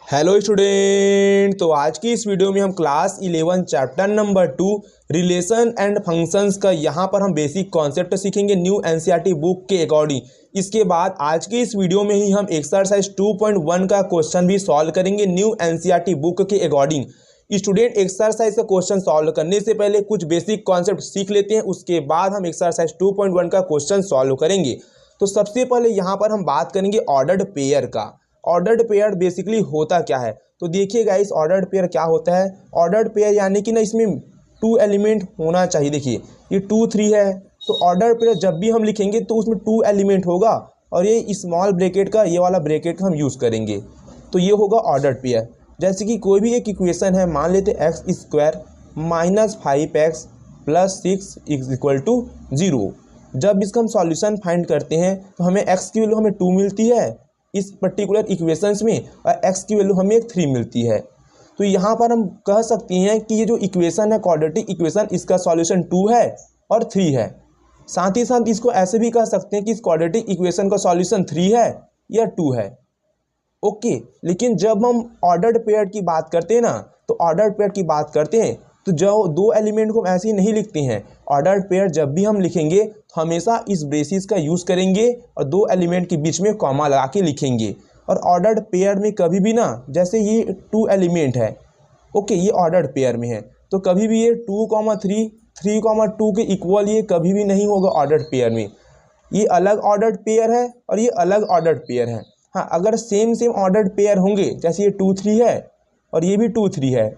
Hello student. तो आज की इस वीडियो में हम class 11 chapter number 2 relation and functions का यहाँ पर हम बेसिक कॉन्सेप्ट सीखेंगे न्यू एनसीईआरटी बुक के अकॉर्डिंग। इसके बाद आज की इस वीडियो में ही हम एक्सरसाइज 2.1 का क्वेश्चन भी सॉल्व करेंगे न्यू एनसीईआरटी बुक के अकॉर्डिंग। स्टूडेंट एक्सरसाइज का क्वेश्चन सॉल्व करने से पहले कुछ बेसिक कॉन्सेप्ट सीख लेते हैं, उसके बाद हम एक्सरसाइज 2.1 का क्वेश्चन सॉल्व करेंगे। तो सबसे पहले यहाँ पर हम बात करेंगे ऑर्डर्ड पेयर का। ऑर्डर्ड पेयर बेसिकली होता क्या है, तो देखिए गाइस ऑर्डर्ड पेयर क्या होता है। ऑर्डर्ड पेयर यानी कि ना इसमें 2 एलिमेंट होना चाहिए। देखिए ये 2 3 है, तो ऑर्डर्ड पेयर जब भी हम लिखेंगे तो उसमें 2 एलिमेंट होगा और ये स्मॉल ब्रैकेट का ये वाला ब्रैकेट का हम यूज़ करेंगे, तो ये होगा ऑर्डर्ड पेयर। जैसे कि कोई भी एक इक्वेशन है, मान लेते x square minus 5x plus 6 equal to 0। जब इसका हम सॉल्यूशन फाइंड करते हैं तो हमें x की वैल्यू हमें 2 मिलती है इस पर्टिकुलर इक्वेशंस में, और x की वैल्यू हमें 3 मिलती है। तो यहाँ पर हम कह सकते हैं कि ये जो इक्वेशन है क्वाड्रेटिक इक्वेशन, इसका सॉल्यूशन 2 है और 3 है। साथ ही साथ इसको ऐसे भी कह सकते हैं कि इस क्वाड्रेटिक इक्वेशन का सॉल्यूशन 3 है या 2 है। ओके, लेकिन जब हम ऑर्डर्ड पेयर की बात करते हैं ना, तो ऑर्डर्ड पेयर की बात करते हैं तो जो 2 एलिमेंट को हम ऐसे ही नहीं लिखते हैं। ऑर्डर्ड पेयर जब भी हम लिखेंगे तो हमेशा इस ब्रेसिस का यूज़ करेंगे और 2 एलिमेंट के बीच में कॉमा लगा के लिखेंगे। और ऑर्डर्ड पेयर में कभी भी ना, जैसे ये 2 एलिमेंट है, ओके, ये ऑर्डर्ड पेयर में है, तो कभी भी ये 2,3 3,2 के इक्वल ये कभी भी नहीं होगा ऑर्डर्ड पेयर में। ये अलग ऑर्डर्ड पेयर है और ये अलग ऑर्डर्ड पेयर है। हाँ, अगर सेम ऑर्डर्ड पेयर होंगे, जैसे ये 2 3 है और ये भी 2 3 है,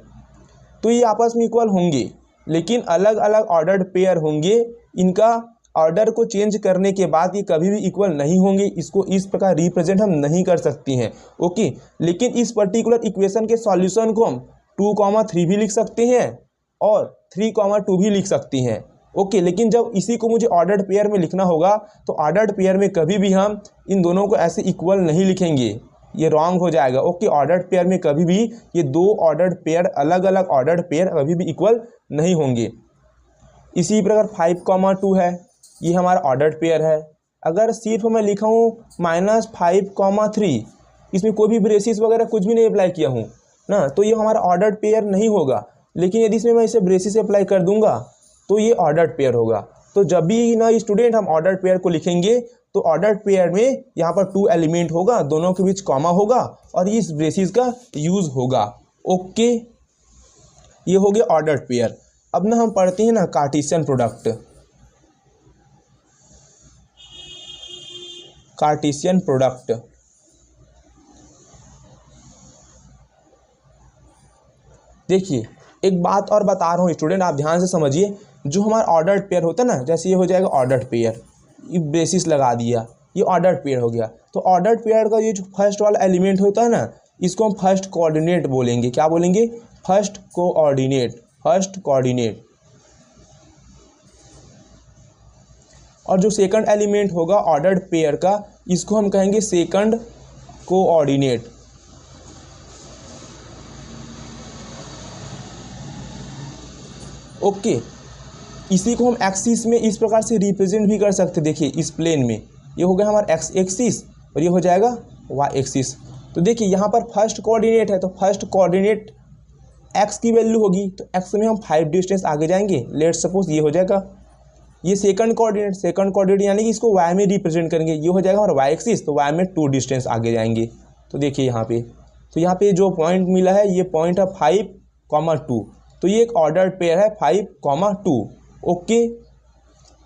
तो ये आपस में इक्वल होंगे, लेकिन अलग अलग ऑर्डर्ड पेयर होंगे। इनका ऑर्डर को चेंज करने के बाद ये कभी भी इक्वल नहीं होंगे। इसको इस प्रकार रिप्रेजेंट हम नहीं कर सकते हैं। ओके, लेकिन इस पर्टिकुलर इक्वेशन के सॉल्यूशन को हम 2,3 भी लिख सकते हैं और 3,2 भी लिख सकते हैं। ओके, लेकिन जब इसी को मुझे ऑर्डर्ड पेयर में लिखना होगा तो ऑर्डर्ड पेयर में कभी भी हम इन दोनों को ऐसे इक्वल नहीं लिखेंगे, ये रॉन्ग हो जाएगा। ओके, ऑर्डर्ड पेयर में कभी भी ये 2 ऑर्डर्ड पेयर, अलग अलग ऑर्डर्ड पेयर कभी भी इक्वल नहीं होंगे। इसी प्रकार 5,2 है, ये हमारा ऑर्डर्ड पेयर है। अगर सिर्फ मैं लिखा हूँ -5,3, इसमें कोई भी ब्रेसिस वगैरह कुछ भी नहीं अप्लाई किया हूँ ना, तो ये हमारा ऑर्डर्ड पेयर नहीं होगा। लेकिन यदि इसमें मैं इसे ब्रेसिस अप्लाई कर दूंगा तो ये ऑर्डर्ड पेयर होगा। तो जब भी ना स्टूडेंट हम ऑर्डर्ड पेयर को लिखेंगे तो ऑर्डर्ड पेयर में यहाँ पर 2 एलिमेंट होगा, दोनों के बीच कॉमा होगा और इस ब्रेसिस का यूज़ होगा। ओके, ये हो गया ऑर्डर्ड पेयर। अब ना हम पढ़ते हैं ना कार्टेशियन प्रोडक्ट। कार्टेशियन प्रोडक्ट, देखिए एक बात और बता रहा हूँ स्टूडेंट, आप ध्यान से समझिए। जो हमारा ऑर्डर्ड पेयर होता है ना, जैसे ये हो जाएगा ऑर्डर्ड पेयर, ये बेसिस लगा दिया, ये ऑर्डर्ड पेयर हो गया। तो ऑर्डर्ड पेयर का ये जो फर्स्ट वाला एलिमेंट होता है ना, इसको हम फर्स्ट कोऑर्डिनेट बोलेंगे। क्या बोलेंगे? First coordinate, first coordinate. और जो सेकंड एलिमेंट होगा ऑर्डर्ड पेयर का, इसको हम कहेंगे सेकंड कोऑर्डिनेट। ओके, इसी को हम एक्सिस में इस प्रकार से रिप्रेजेंट भी कर सकते। देखिए इस प्लेन में ये हो गया हमारा एक्स एक्सिस और ये हो जाएगा वाई एक्सिस। तो देखिए यहाँ पर फर्स्ट कोऑर्डिनेट है, तो फर्स्ट कोऑर्डिनेट एक्स की वैल्यू होगी, तो एक्स में हम 5 डिस्टेंस आगे जाएंगे। लेट सपोज ये हो जाएगा ये सेकंड कोऑर्डिनेट यानी कि इसको वाई में रिप्रेजेंट करेंगे, ये हो जाएगा हमारा वाई एक्सिस, तो वाई में 2 डिस्टेंस आगे जाएंगे। तो देखिए यहाँ पे, तो यहाँ पे जो पॉइंट मिला है ये पॉइंट है 5,2, तो ये एक ऑर्डर्ड पेयर है 5,2। ओके,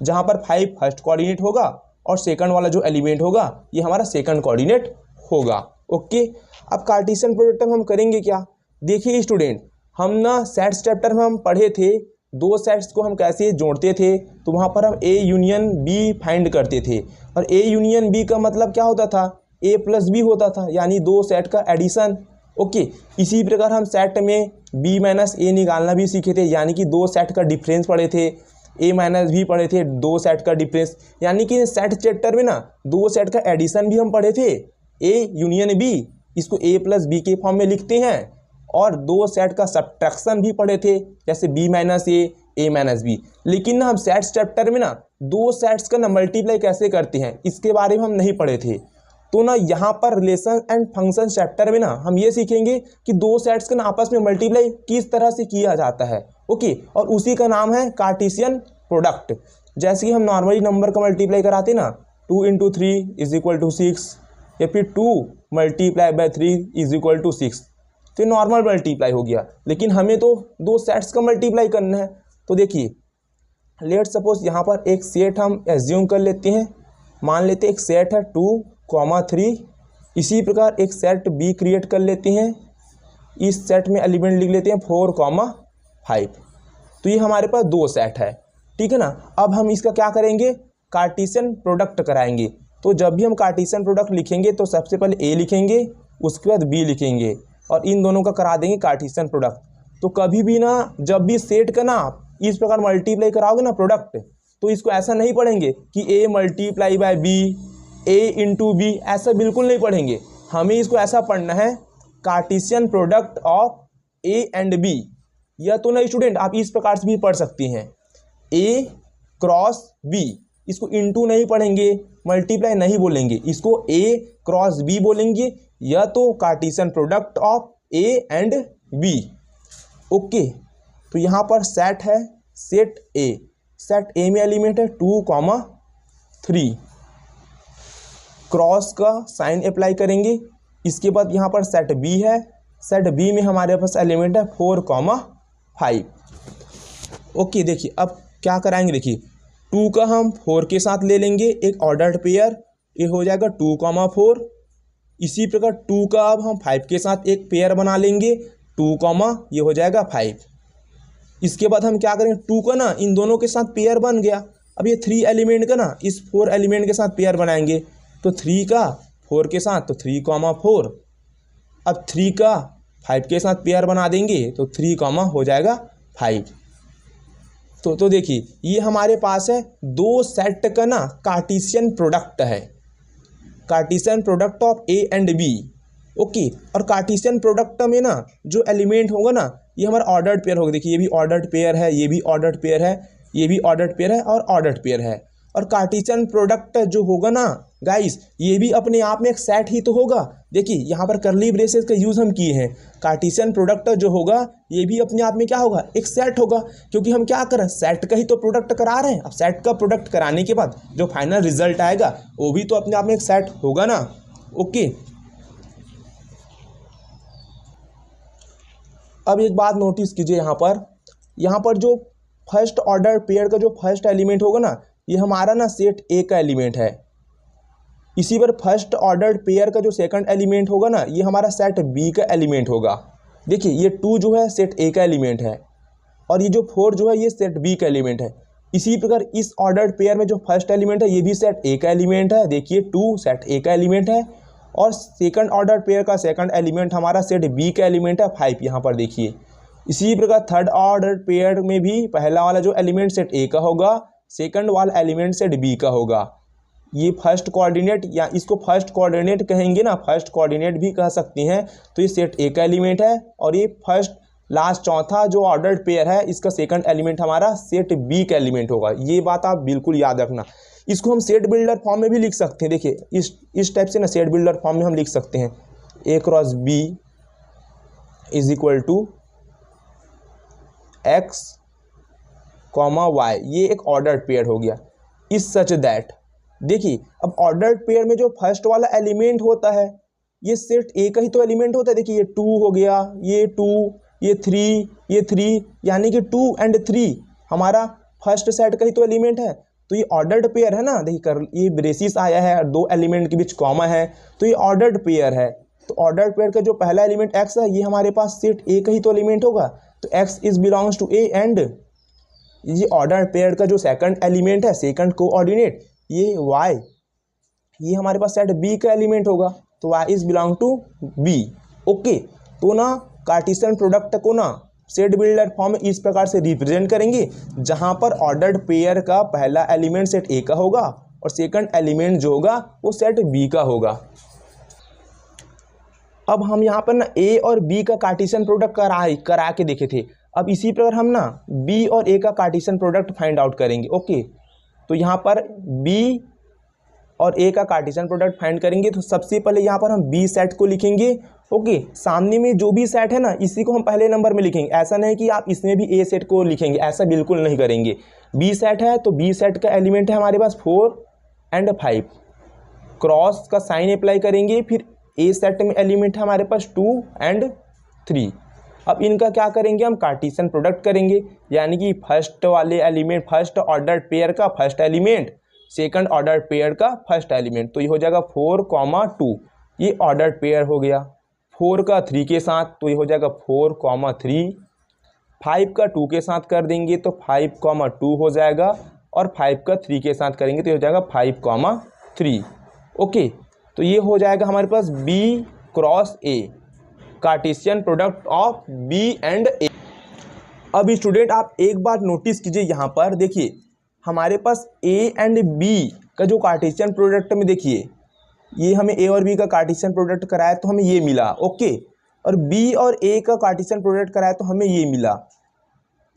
जहाँ पर 5 फर्स्ट कोऑर्डिनेट होगा और सेकंड वाला जो एलिमेंट होगा ये हमारा सेकंड कोऑर्डिनेट होगा। ओके, अब कार्टेशियन प्रोडक्ट में हम करेंगे क्या? देखिए स्टूडेंट, हम ना सेट्स चैप्टर में हम पढ़े थे 2 सेट्स को हम कैसे जोड़ते थे, तो वहाँ पर हम A यूनियन B फाइंड करते थे। और A यूनियन B का मतलब क्या होता था? A प्लस B होता था, यानी 2 सेट का एडिशन। ओके, इसी प्रकार हम सेट में B माइनस A निकालना भी सीखे थे, यानी कि 2 सेट का डिफरेंस पढ़े थे। A माइनस B पढ़े थे, 2 सेट का डिफरेंस, यानी कि सेट चैप्टर में ना 2 सेट का एडिशन भी हम पढ़े थे। A यूनियन B, इसको A प्लस B के फॉर्म में लिखते हैं। और 2 सेट का सब्ट्रैक्शन भी पढ़े थे, जैसे B minus A minus B। लेकिन ना हम सेट्स चैप्टर में ना 2 सेट्स का ना मल्टीप्लाई कैसे करते हैं इसके बारे में हम नहीं पढ़े थे। तो ना यहाँ पर रिलेशन एंड फंक्शन चैप्टर में ना हम ये सीखेंगे कि दो सेट्स का ना आपस में मल्टीप्लाई किस तरह से किया जाता है। ओके, और उसी का नाम है कार्टेशियन प्रोडक्ट। जैसे कि हम नॉर्मली नंबर का मल्टीप्लाई कराते ना, 2 × 3 = 6, या फिर 2 × 3 = 6, तो नॉर्मल मल्टीप्लाई हो गया। लेकिन हमें तो दो सेट्स का मल्टीप्लाई करना है। तो देखिए, लेट सपोज यहाँ पर एक सेट हम एज्यूम कर लेते हैं, मान लेते हैं एक सेट है 2, 3। इसी प्रकार एक सेट बी क्रिएट कर लेते हैं, इस सेट में एलिमेंट लिख लेते हैं 4, 5। तो ये हमारे पास दो सेट है, ठीक है ना। अब हम इसका क्या करेंगे, कार्टेशियन प्रोडक्ट कराएंगे। तो जब भी हम कार्टेशियन प्रोडक्ट लिखेंगे तो सबसे पहले ए लिखेंगे, उसके बाद बी लिखेंगे, और इन दोनों का करा देंगे कार्टेशियन प्रोडक्ट। तो कभी भी ना जब भी सेट का ना इस प्रकार मल्टीप्लाई कराओगे ना प्रोडक्ट, तो इसको ऐसा नहीं पढ़ेंगे कि A × B, A × B, ऐसा बिल्कुल नहीं पढ़ेंगे। हमें इसको ऐसा पढ़ना है, Cartesian product of A and B। या तो ना स्टूडेंट आप इस प्रकार से भी पढ़ सकती हैं, A × B। इसको इंटू नहीं पढ़ेंगे, मल्टीप्लाई नहीं बोलेंगे, इसको A × B बोलेंगे, या तो Cartesian product of A and B। Okay, तो यहाँ पर सेट है, सेट ए में एलिमेंट है 2, 3। क्रॉस का साइन अप्लाई करेंगे। इसके बाद यहाँ पर सेट बी है, सेट बी में हमारे पास एलिमेंट है 4, 5। ओके, देखिए अब क्या कराएंगे, देखिए 2 का हम 4 के साथ ले लेंगे एक ऑर्डर्ड पेयर, ये हो जाएगा 2, 4। इसी प्रकार 2 का अब हम 5 के साथ एक पेयर बना लेंगे, 2, ये हो जाएगा 5। इसके बाद हम क्या करेंगे, 2 का ना इन दोनों के साथ पेयर बन गया। अब ये 3 एलिमेंट का ना इस 4 एलिमेंट के साथ पेयर बनाएंगे, तो 3 का 4 के साथ, तो 3, 4। अब 3 का 5 के साथ पेयर बना देंगे, तो 3, हो जाएगा 5। तो देखिए ये हमारे पास है दो सेट का ना कार्टेशियन प्रोडक्ट है, Cartesian product of A and B. Okay, और कार्टेशियन प्रोडक्ट में ना जो एलिमेंट होगा ना ये हमारा ऑर्डर्ड पेयर होगा। देखिए ये भी ऑर्डर्ड पेयर है, ये भी ऑर्डर्ड पेयर है, ये भी ऑर्डर्ड पेयर है और ऑर्डर्ड पेयर है। और कार्टेशियन प्रोडक्ट जो होगा ना गाइस, ये भी अपने आप में एक सेट ही तो होगा। देखिए यहाँ पर कर्ली ब्रेसेस का यूज़ हम किए हैं। कार्टेशियन प्रोडक्ट जो होगा ये भी अपने आप में क्या होगा, एक सेट होगा, क्योंकि हम क्या कर रहे हैं, सेट का ही तो प्रोडक्ट करा रहे हैं। अब सेट का प्रोडक्ट कराने के बाद जो फाइनल रिजल्ट आएगा वो भी तो अपने आप में एक सेट होगा ना। ओके, अब एक बात नोटिस कीजिए, यहाँ पर जो फर्स्ट ऑर्डर पेयर का जो फर्स्ट एलिमेंट होगा ना ये हमारा ना सेट ए का एलिमेंट है। इसी पर फर्स्ट ऑर्डर पेयर का जो सेकंड एलिमेंट होगा ना ये हमारा सेट बी का एलिमेंट होगा। देखिए ये 2 जो है सेट ए का एलिमेंट है, और ये जो 4 जो है ये सेट बी का एलिमेंट है। इसी प्रकार इस ऑर्डर पेयर में जो फर्स्ट एलिमेंट है ये भी सेट ए का एलिमेंट है। देखिए 2 सेट ए का एलिमेंट है, और सेकंड ऑर्डर पेयर का सेकंड एलिमेंट हमारा सेट बी का एलिमेंट है 5। यहाँ पर देखिए इसी प्रकार थर्ड ऑर्डर पेयर में भी पहला वाला जो एलिमेंट सेट ए का होगा, सेकंड वाला एलिमेंट सेट बी का होगा। ये फर्स्ट कोऑर्डिनेट या इसको फर्स्ट कोऑर्डिनेट कहेंगे ना, फर्स्ट कोऑर्डिनेट भी कह सकते हैं। तो ये सेट ए का एलिमेंट है, और ये फर्स्ट लास्ट चौथा जो ऑर्डर्ड पेयर है इसका सेकंड एलिमेंट हमारा सेट बी का एलिमेंट होगा। ये बात आप बिल्कुल याद रखना। इसको हम सेट बिल्डर फॉर्म में भी लिख सकते हैं। देखिए इस टाइप से ना सेट बिल्डर फॉर्म में हम लिख सकते हैं, A × B = X, Y। ये एक ऑर्डर्ड पेयर हो गया। इस सच दैट, देखिए अब ऑर्डर्ड पेयर में जो फर्स्ट वाला एलिमेंट होता है ये सेट ए का ही तो एलिमेंट होता है। देखिए ये 2 हो गया, ये 2, ये 3, ये 3, यानी कि 2 और 3 हमारा फर्स्ट सेट का ही तो एलिमेंट है। तो ये ऑर्डर्ड पेयर है ना। देखिए ये ब्रेसिस आया है, 2 एलिमेंट के बीच कॉमा है, तो ये ऑर्डर्ड पेयर है। तो ऑर्डर्ड पेयर का जो पहला एलिमेंट x है ये हमारे पास सेट ए का ही तो एलिमेंट होगा। तो x is belongs to A, and ये ऑर्डर्ड पेयर का जो सेकंड एलिमेंट है, सेकंड कोऑर्डिनेट ये y, ये हमारे पास सेट b का एलिमेंट होगा। तो y is belong to b। Okay, तो ना कार्टेशियन प्रोडक्ट को ना सेट बिल्डर फॉर्म इस प्रकार से रिप्रेजेंट करेंगे, जहां पर ऑर्डर्ड पेयर का पहला एलिमेंट सेट ए का होगा और सेकंड एलिमेंट जो होगा वो सेट बी का होगा। अब हम यहाँ पर ना ए और बी का कार्टेशियन प्रोडक्ट करा के देखे थे। अब इसी प्रकार हम ना बी और ए का कार्टेशियन प्रोडक्ट फाइंड आउट करेंगे। ओके, तो यहाँ पर बी और ए का कार्टेशियन प्रोडक्ट फाइंड करेंगे। तो सबसे पहले यहाँ पर हम बी सेट को लिखेंगे। ओके, सामने में जो भी सेट है ना इसी को हम पहले नंबर में लिखेंगे। ऐसा नहीं कि आप इसमें भी ए सेट को लिखेंगे, ऐसा बिल्कुल नहीं करेंगे। बी सेट है तो बी सेट का एलिमेंट है हमारे पास 4 और 5, क्रॉस का साइन अप्लाई करेंगे। फिर ए सेट में एलिमेंट है हमारे पास 2 और 3। अब इनका क्या करेंगे, हम कार्टेशियन प्रोडक्ट करेंगे, यानी कि फर्स्ट वाले एलिमेंट, फर्स्ट ऑर्डर पेयर का first element, second order pair का फर्स्ट एलिमेंट। तो ये हो जाएगा 4, 2, ये ऑर्डर पेयर हो गया। 4 का 3 के साथ तो ये हो जाएगा 4, 3। 5 का 2 के साथ कर देंगे तो 5, 2 हो जाएगा। और 5 का 3 के साथ करेंगे तो ये हो जाएगा 5, 3। ओके, तो ये हो जाएगा हमारे पास B cross A, Cartesian product of B and A. अब स्टूडेंट आप एक बार नोटिस कीजिए, यहाँ पर देखिए हमारे पास ए एंड बी का जो कार्टेशियन प्रोडक्ट में देखिए, ये हमें ए और बी का कार्टेशियन प्रोडक्ट कराया तो हमें ये मिला। ओके, और बी और ए का कार्टेशियन प्रोडक्ट कराया तो हमें ये मिला।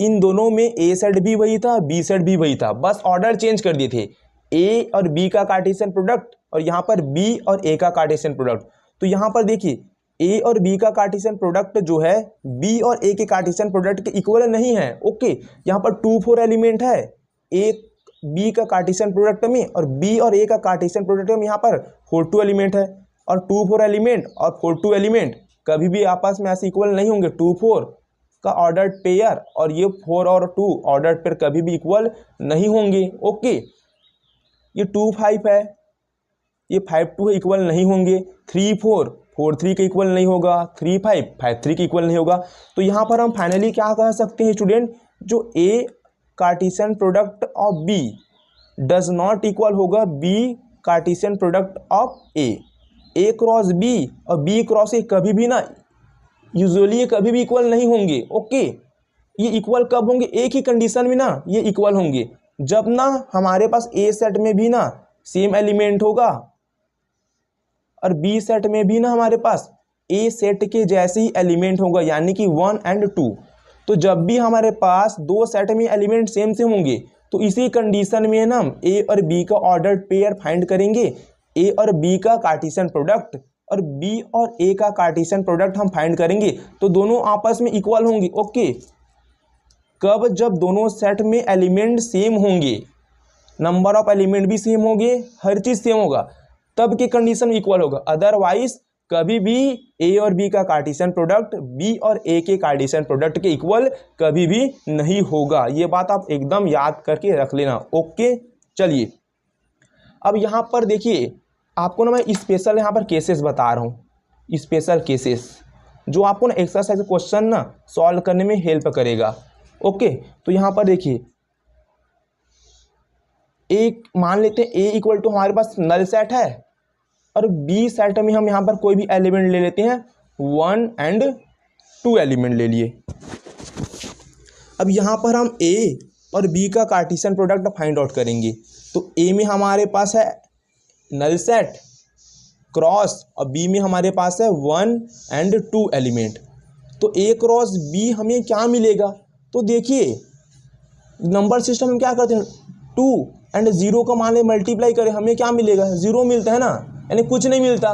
इन दोनों में ए सेट भी वही था, बी सेट भी वही था, बस ऑर्डर चेंज कर दिए थे। ए और बी का कार्टेशियन प्रोडक्ट और यहाँ पर बी और ए का कार्टेशियन प्रोडक्ट। तो यहाँ पर देखिए ए और बी का कार्टेशियन प्रोडक्ट जो है बी और ए के कार्टेशियन प्रोडक्ट के इक्वल नहीं है। ओके, यहाँ पर 2, 4 एलिमेंट है ए बी का कार्टेशियन प्रोडक्ट में, और बी और ए का कार्टेशियन प्रोडक्ट में यहाँ पर 4, 2 एलिमेंट है। और 2, 4 एलिमेंट और 4, 2 एलिमेंट कभी भी आपस में ऐसे इक्वल नहीं होंगे। 2, 4 का ऑर्डर पेयर और ये 4 और 2 ऑर्डर पेयर कभी भी इक्वल नहीं होंगे। ओके, ये 2, 5 है, ये 5, 2 है, इक्वल नहीं होंगे। 3, 4, 4, 3 के इक्वल नहीं होगा। 3, 5, 5, 3 के इक्वल नहीं होगा। तो यहाँ पर हम फाइनली क्या कह सकते हैं स्टूडेंट, जो A Cartesian product of B does not equal होगा B Cartesian product of A. A cross B और बी क्रॉस ए कभी भी ना, यूजुअली ये कभी भी इक्वल नहीं होंगे। ओके, ये इक्वल कब होंगे, एक ही कंडीशन में ना ये इक्वल होंगे, जब ना हमारे पास ए सेट में भी ना सेम एलिमेंट होगा और बी सेट में भी ना हमारे पास ए सेट के जैसे ही एलिमेंट होगा, यानी कि 1 और 2। तो जब भी हमारे पास दो सेट में एलिमेंट सेम से होंगे तो इसी कंडीशन में ना हम ए और बी का ऑर्डर पेयर फाइंड करेंगे। ए और बी का कार्टेशियन प्रोडक्ट और बी और ए का कार्टेशियन प्रोडक्ट हम फाइंड करेंगे, तो दोनों आपस में इक्वल होंगे। ओके, कब, जब दोनों सेट में एलिमेंट सेम होंगे, नंबर ऑफ एलिमेंट भी सेम होंगे, हर चीज़ सेम होगा, तब के कंडीशन इक्वल होगा। अदरवाइज कभी भी ए और बी का कार्टेशियन प्रोडक्ट बी और ए के कार्टेशियन प्रोडक्ट के इक्वल कभी भी नहीं होगा। ये बात आप एकदम याद करके रख लेना। ओके, चलिए अब यहाँ पर देखिए, आपको ना मैं स्पेशल यहाँ पर केसेस बता रहा हूँ, स्पेशल केसेस जो आपको ना एक्सरसाइज क्वेश्चन ना सॉल्व करने में हेल्प करेगा। ओके, तो यहाँ पर देखिए, एक मान लेते हैं ए इक्वल टू हमारे पास नल सेट है और बी सेट में हम यहाँ पर कोई भी एलिमेंट ले लेते हैं, 1 और 2 एलिमेंट ले लिए। अब यहाँ पर हम ए और बी का कार्टेशियन प्रोडक्ट फाइंड आउट करेंगे। तो ए में हमारे पास है नल सेट क्रॉस और बी में हमारे पास है 1 और 2 एलिमेंट। तो ए क्रॉस बी हमें क्या मिलेगा, तो देखिए नंबर सिस्टम में क्या करते हैं, 2 और 0 का मान ले मल्टीप्लाई करें, हमें क्या मिलेगा, 0 मिलता है ना, यानी कुछ नहीं मिलता।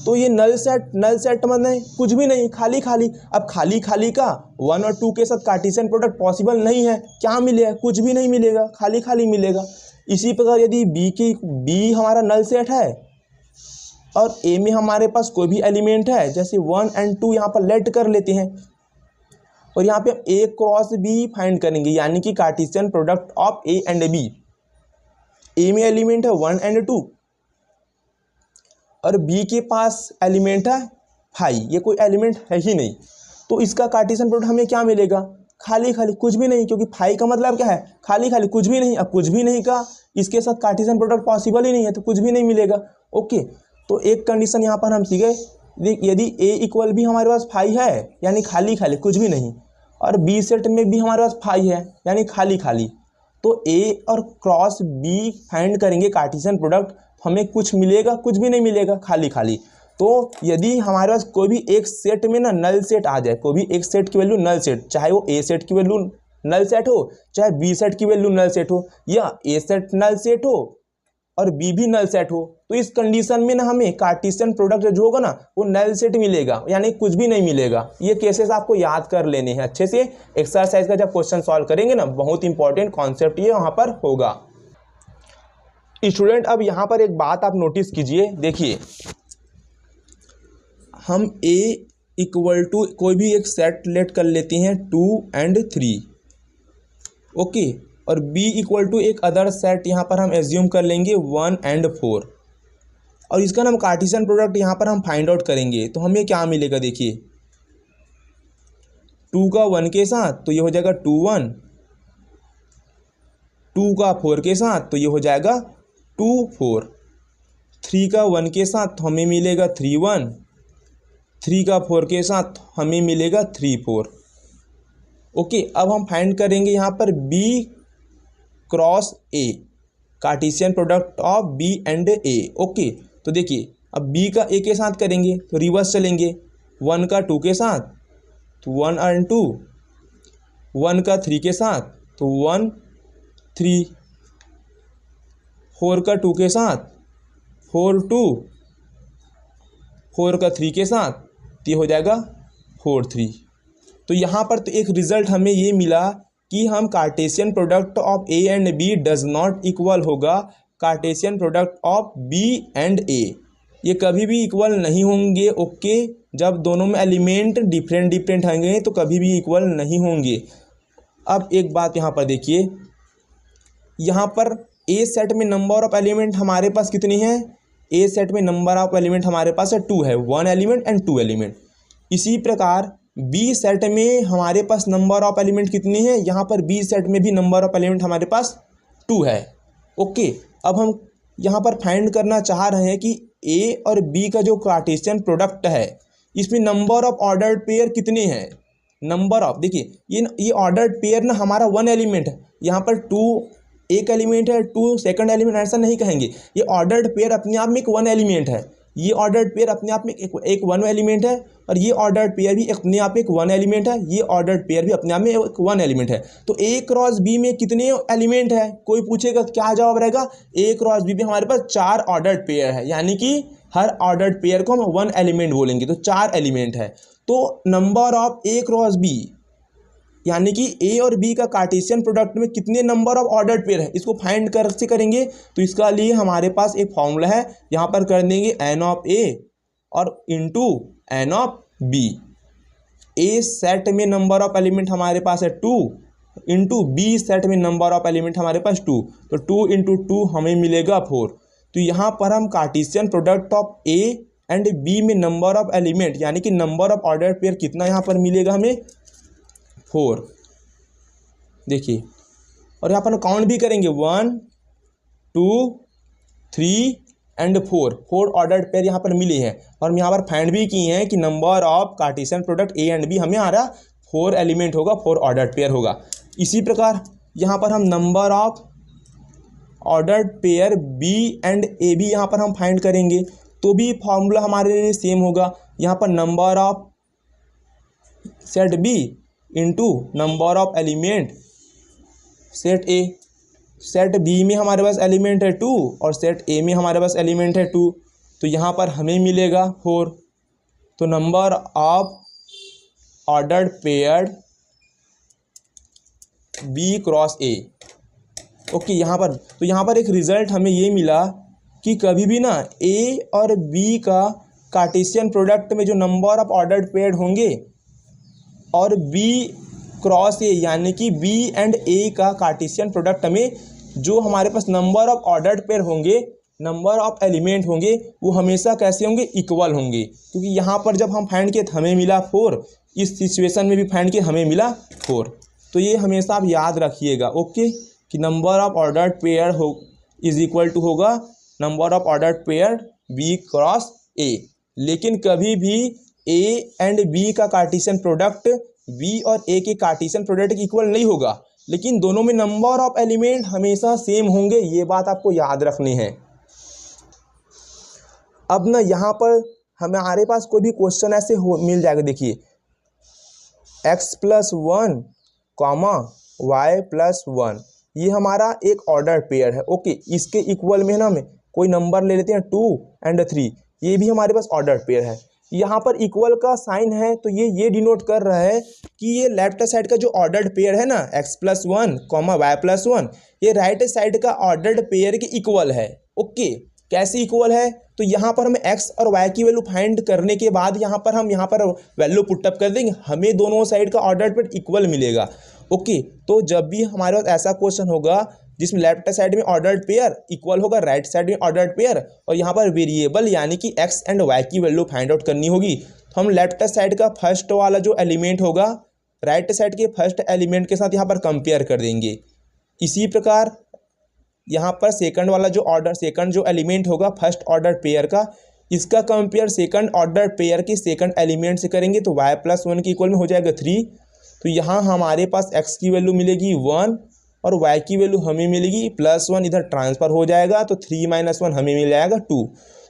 तो ये नल सेट मतलब कुछ भी नहीं, खाली खाली। अब खाली खाली का 1 और 2 के साथ कार्टेशियन प्रोडक्ट पॉसिबल नहीं है, क्या मिलेगा, कुछ भी नहीं मिलेगा, खाली खाली मिलेगा। इसी प्रकार यदि बी हमारा नल सेट है और ए में हमारे पास कोई भी एलिमेंट है, जैसे 1 और 2 यहाँ पर लेट कर लेते हैं, और यहाँ पे हम ए क्रॉस बी फाइंड करेंगे, यानी कि Cartesian product of A and B. A में एलिमेंट है 1 और 2 और बी के पास एलिमेंट है 5, ये कोई एलिमेंट है ही नहीं, तो इसका कार्टेशियन प्रोडक्ट हमें क्या मिलेगा, खाली खाली, कुछ भी नहीं, क्योंकि 5 का मतलब क्या है, खाली खाली, कुछ भी नहीं। अब कुछ भी नहीं का इसके साथ कार्टेशियन प्रोडक्ट पॉसिबल ही नहीं है, तो कुछ भी नहीं मिलेगा। ओके, तो एक कंडीशन यहाँ पर हम सीखे, यदि ए इक्वल भी हमारे पास 5 है, यानी खाली खाली, कुछ भी नहीं, और बी सेट में भी हमारे पास 5 है, यानी खाली खाली, तो ए और क्रॉस बी फाइंड करेंगे कार्टेशियन प्रोडक्ट, हमें कुछ मिलेगा, कुछ भी नहीं मिलेगा, खाली खाली। तो यदि हमारे पास कोई भी एक सेट में ना नल सेट आ जाए, कोई भी एक सेट की वैल्यू नल सेट, चाहे वो ए सेट की वैल्यू नल सेट हो, चाहे बी सेट की वैल्यू नल सेट हो, या ए सेट नल सेट हो और बी भी नल सेट हो, तो इस कंडीशन में ना हमें कार्टेशियन प्रोडक्ट जो होगा ना वो नल सेट मिलेगा, यानी कुछ भी नहीं मिलेगा। ये केसेस आपको याद कर लेने हैं अच्छे से। एक्सरसाइज का जब क्वेश्चन सॉल्व करेंगे ना, बहुत इंपॉर्टेंट कॉन्सेप्ट ये वहाँ पर होगा। स्टूडेंट अब यहाँ पर एक बात आप नोटिस कीजिए, देखिए हम A इक्वल टू कोई भी एक सेट लेट कर लेते हैं 2 और 3, ओके, और B इक्वल टू एक अदर सेट यहाँ पर हम एज्यूम कर लेंगे 1 और 4, और इसका ना हम कार्टेशियन प्रोडक्ट यहाँ पर हम फाइंड आउट करेंगे। तो हमें क्या मिलेगा, देखिए 2 का 1 के साथ तो ये हो जाएगा 2 1, 2 का 4 के साथ तो ये हो जाएगा 2 4, 3 का 1 के साथ तो हमें मिलेगा 3 1, 3 का 4 के साथ हमें मिलेगा 3 4, ओके। अब हम फाइंड करेंगे यहाँ पर B cross A, Cartesian product of B and A, okay. तो देखिए अब B का A के साथ करेंगे तो रिवर्स चलेंगे, 1 का 2 के साथ तो 1 और 2, 1 का 3 के साथ तो 1 3, 4 का 2 के साथ 4 2, 4 का 3 के साथ तो ये हो जाएगा 4 3। तो यहाँ पर तो एक रिजल्ट हमें ये मिला कि हम Cartesian product of A and B does not equal होगा Cartesian product of B and A, ये कभी भी इक्वल नहीं होंगे, ओके। जब दोनों में एलिमेंट डिफरेंट डिफरेंट होंगे तो कभी भी इक्वल नहीं होंगे। अब एक बात यहाँ पर देखिए, यहाँ पर A सेट में नंबर ऑफ एलिमेंट हमारे पास कितनी है, A सेट में नंबर ऑफ एलिमेंट हमारे पास है 2 है, 1 एलिमेंट एंड 2 एलिमेंट। इसी प्रकार B सेट में हमारे पास नंबर ऑफ एलिमेंट कितनी है, यहाँ पर B सेट में भी नंबर ऑफ एलिमेंट हमारे पास 2 है, ओके। अब हम यहाँ पर फाइंड करना चाह रहे हैं कि A और B का जो कार्टेशियन प्रोडक्ट है इसमें नंबर ऑफ ऑर्डर्ड पेयर कितने हैं। नंबर ऑफ, देखिए ये ऑर्डर्ड पेयर ना हमारा 1 एलिमेंट है, यहाँ पर 2 एक एलिमेंट है, 2 सेकंड एलिमेंट, ऐसा नहीं कहेंगे। ये ऑर्डर्ड पेयर अपने आप में एक 1 एलिमेंट है, ये ऑर्डर्ड पेयर अपने आप में एक 1 एलिमेंट है, और ये ऑर्डर्ड पेयर भी अपने आप एक 1 एलिमेंट है, ये ऑर्डर्ड पेयर भी अपने आप में एक 1 एलिमेंट है। तो A क्रॉस B में कितने एलिमेंट है, कोई पूछेगा क्या जवाब रहेगा, A क्रॉस B में हमारे पास 4 ऑर्डर्ड पेयर है, यानी कि हर ऑर्डर्ड पेयर को हम 1 एलिमेंट बोलेंगे, तो 4 एलिमेंट है। तो number of A cross B यानी कि A और B का कार्टेशियन प्रोडक्ट में कितने नंबर ऑफ ऑर्डर्ड पेयर है, इसको फाइंड कर से करेंगे। तो इसका लिए हमारे पास एक फॉर्मूला है, यहाँ पर कर देंगे n ऑफ A और into n of B। A set में नंबर ऑफ एलिमेंट हमारे पास है 2 इंटू B सेट में नंबर ऑफ एलिमेंट हमारे पास 2, तो 2 इंटू 2 हमें मिलेगा 4। तो यहाँ पर हम Cartesian product of A and B में नंबर ऑफ एलिमेंट यानी कि नंबर ऑफ ऑर्डर्ड पेयर कितना यहाँ पर मिलेगा हमें 4, देखिए। और यहाँ पर काउंट भी करेंगे 1 2 3 एंड 4 ऑर्डर्ड पेयर यहाँ पर मिले हैं, और हम यहाँ पर फाइंड भी किए हैं कि number of Cartesian product A and B हमें आ रहा 4 एलिमेंट होगा, 4 ऑर्डर्ड पेयर होगा। इसी प्रकार यहाँ पर हम number of ordered pair B and A भी यहाँ पर हम फाइंड करेंगे, तो भी फॉर्मूला हमारे लिए सेम होगा। यहाँ पर number of set B into number of element set A, set B में हमारे पास एलिमेंट है 2 और सेट A में हमारे पास एलिमेंट है 2, तो यहाँ पर हमें मिलेगा 4। तो number of ordered pair B cross A, okay. यहाँ पर एक रिजल्ट हमें ये मिला कि कभी भी ना A और B का कार्टेशियन प्रोडक्ट में जो नंबर ऑफ ऑर्डर्ड पेयर होंगे और B क्रॉस A यानी कि B एंड A का कार्टेशियन प्रोडक्ट में जो हमारे पास नंबर ऑफ ऑर्डर्ड पेयर होंगे, नंबर ऑफ एलिमेंट होंगे, वो हमेशा कैसे होंगे, इक्वल होंगे। क्योंकि यहाँ पर जब हम फाइंड किए तो हमें मिला 4, इस सिचुएशन में भी फाइंड किए हमें मिला 4। तो ये हमेशा आप याद रखिएगा, ओके, कि नंबर ऑफ ऑर्डर्ड पेयर हो इज इक्वल टू होगा number of ordered pair B cross A। लेकिन कभी भी A एंड B का कार्टेशियन प्रोडक्ट B और A के कार्टेशियन प्रोडक्ट इक्वल नहीं होगा, लेकिन दोनों में नंबर ऑफ एलिमेंट हमेशा सेम होंगे, ये बात आपको याद रखनी है। अब ना यहाँ पर हमारे पास कोई भी क्वेश्चन ऐसे मिल जाएगा, देखिए x + 1, y + 1, ये हमारा एक ऑर्डर पेयर है। ओके, इसके इक्वल में ना हमें कोई नंबर ले लेते हैं 2 एंड 3, ये भी हमारे पास ऑर्डर पेयर है। यहाँ पर इक्वल का साइन है तो ये डिनोट कर रहा है कि ये लेफ्ट साइड का जो ऑर्डर्ड पेयर है ना x+1, y+1, ये राइट साइड का ऑर्डर्ड पेयर के इक्वल है। ओके, कैसे इक्वल है? तो यहाँ पर हमें x और y की वैल्यू फाइंड करने के बाद यहाँ पर वैल्यू पुटअप कर देंगे, हमें दोनों साइड का ऑर्डर्ड पेयर इक्वल मिलेगा। ओके, तो जब भी हमारे पास ऐसा क्वेश्चन होगा जिसमें लेफ्ट साइड में ऑर्डर्ड पेयर इक्वल होगा राइट साइड में ऑर्डर्ड पेयर, और यहाँ पर वेरिएबल यानी कि x एंड y की वैल्यू फाइंड आउट करनी होगी, तो हम लेफ्ट साइड का फर्स्ट वाला जो एलिमेंट होगा राइट साइड के फर्स्ट एलिमेंट के साथ यहाँ पर कंपेयर कर देंगे। इसी प्रकार यहाँ पर सेकंड जो एलिमेंट होगा फर्स्ट ऑर्डर पेयर का, इसका कंपेयर सेकंड ऑर्डर पेयर के सेकंड एलिमेंट से करेंगे तो y+1 के इक्वल में हो जाएगा 3। तो यहाँ हमारे पास x की वैल्यू मिलेगी 1 और y की वैल्यू हमें मिलेगी +1, इधर ट्रांसफ़र हो जाएगा तो 3 - 1 हमें मिल जाएगा 2।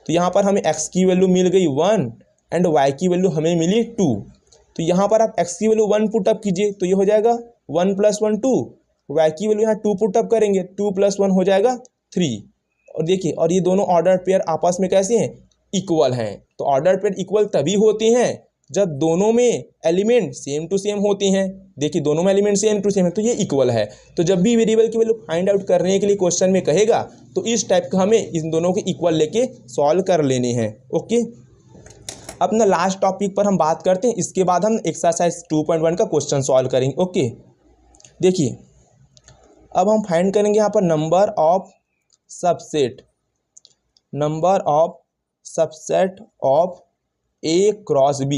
तो यहाँ पर हमें x की वैल्यू मिल गई 1 एंड y की वैल्यू हमें मिली 2। तो यहाँ पर आप x की वैल्यू 1 पुटअप कीजिए तो ये हो जाएगा 1 + 1 2, y की वैल्यू यहाँ 2 पुटअप करेंगे 2 + 1 हो जाएगा 3। और देखिए, और ये दोनों ऑर्डर पेयर आपस में कैसे हैं? इक्वल हैं। तो ऑर्डर पेयर इक्वल तभी होते हैं जब दोनों में एलिमेंट सेम टू सेम होते हैं। देखिए, दोनों में एलिमेंट सेम टू सेम है तो ये इक्वल है। तो जब भी वेरिएबल की वैल्यू फाइंड आउट करने के लिए क्वेश्चन में कहेगा तो इस टाइप का हमें इन दोनों के इक्वल लेके सॉल्व कर लेने हैं। ओके, अपना लास्ट टॉपिक पर हम बात करते हैं, इसके बाद हम एक्सरसाइज 2.1 का क्वेश्चन सॉल्व करेंगे। ओके, देखिए अब हम फाइंड करेंगे यहाँ पर number of subset of A cross B।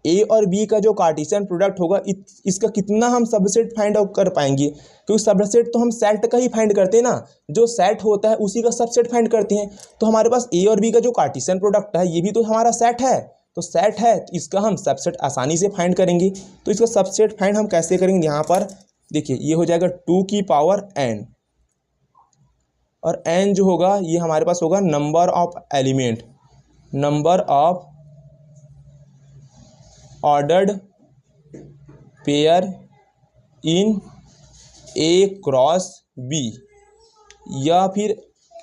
A और B का जो कार्टेशियन प्रोडक्ट होगा इसका कितना हम सबसेट फाइंड आउट कर पाएंगे, क्योंकि सबसेट तो हम सेट का ही फाइंड करते हैं ना, जो सेट होता है उसी का सबसेट फाइंड करते हैं। तो हमारे पास A और B का जो कार्टेशियन प्रोडक्ट है ये भी तो हमारा सेट है, तो सेट है तो इसका हम सबसेट आसानी से फाइंड करेंगे। तो इसका सबसेट फाइंड हम कैसे करेंगे? यहाँ पर देखिए, ये हो जाएगा 2 की पावर n, और n जो होगा ये हमारे पास होगा number of element, number of ordered pair in A cross B, या फिर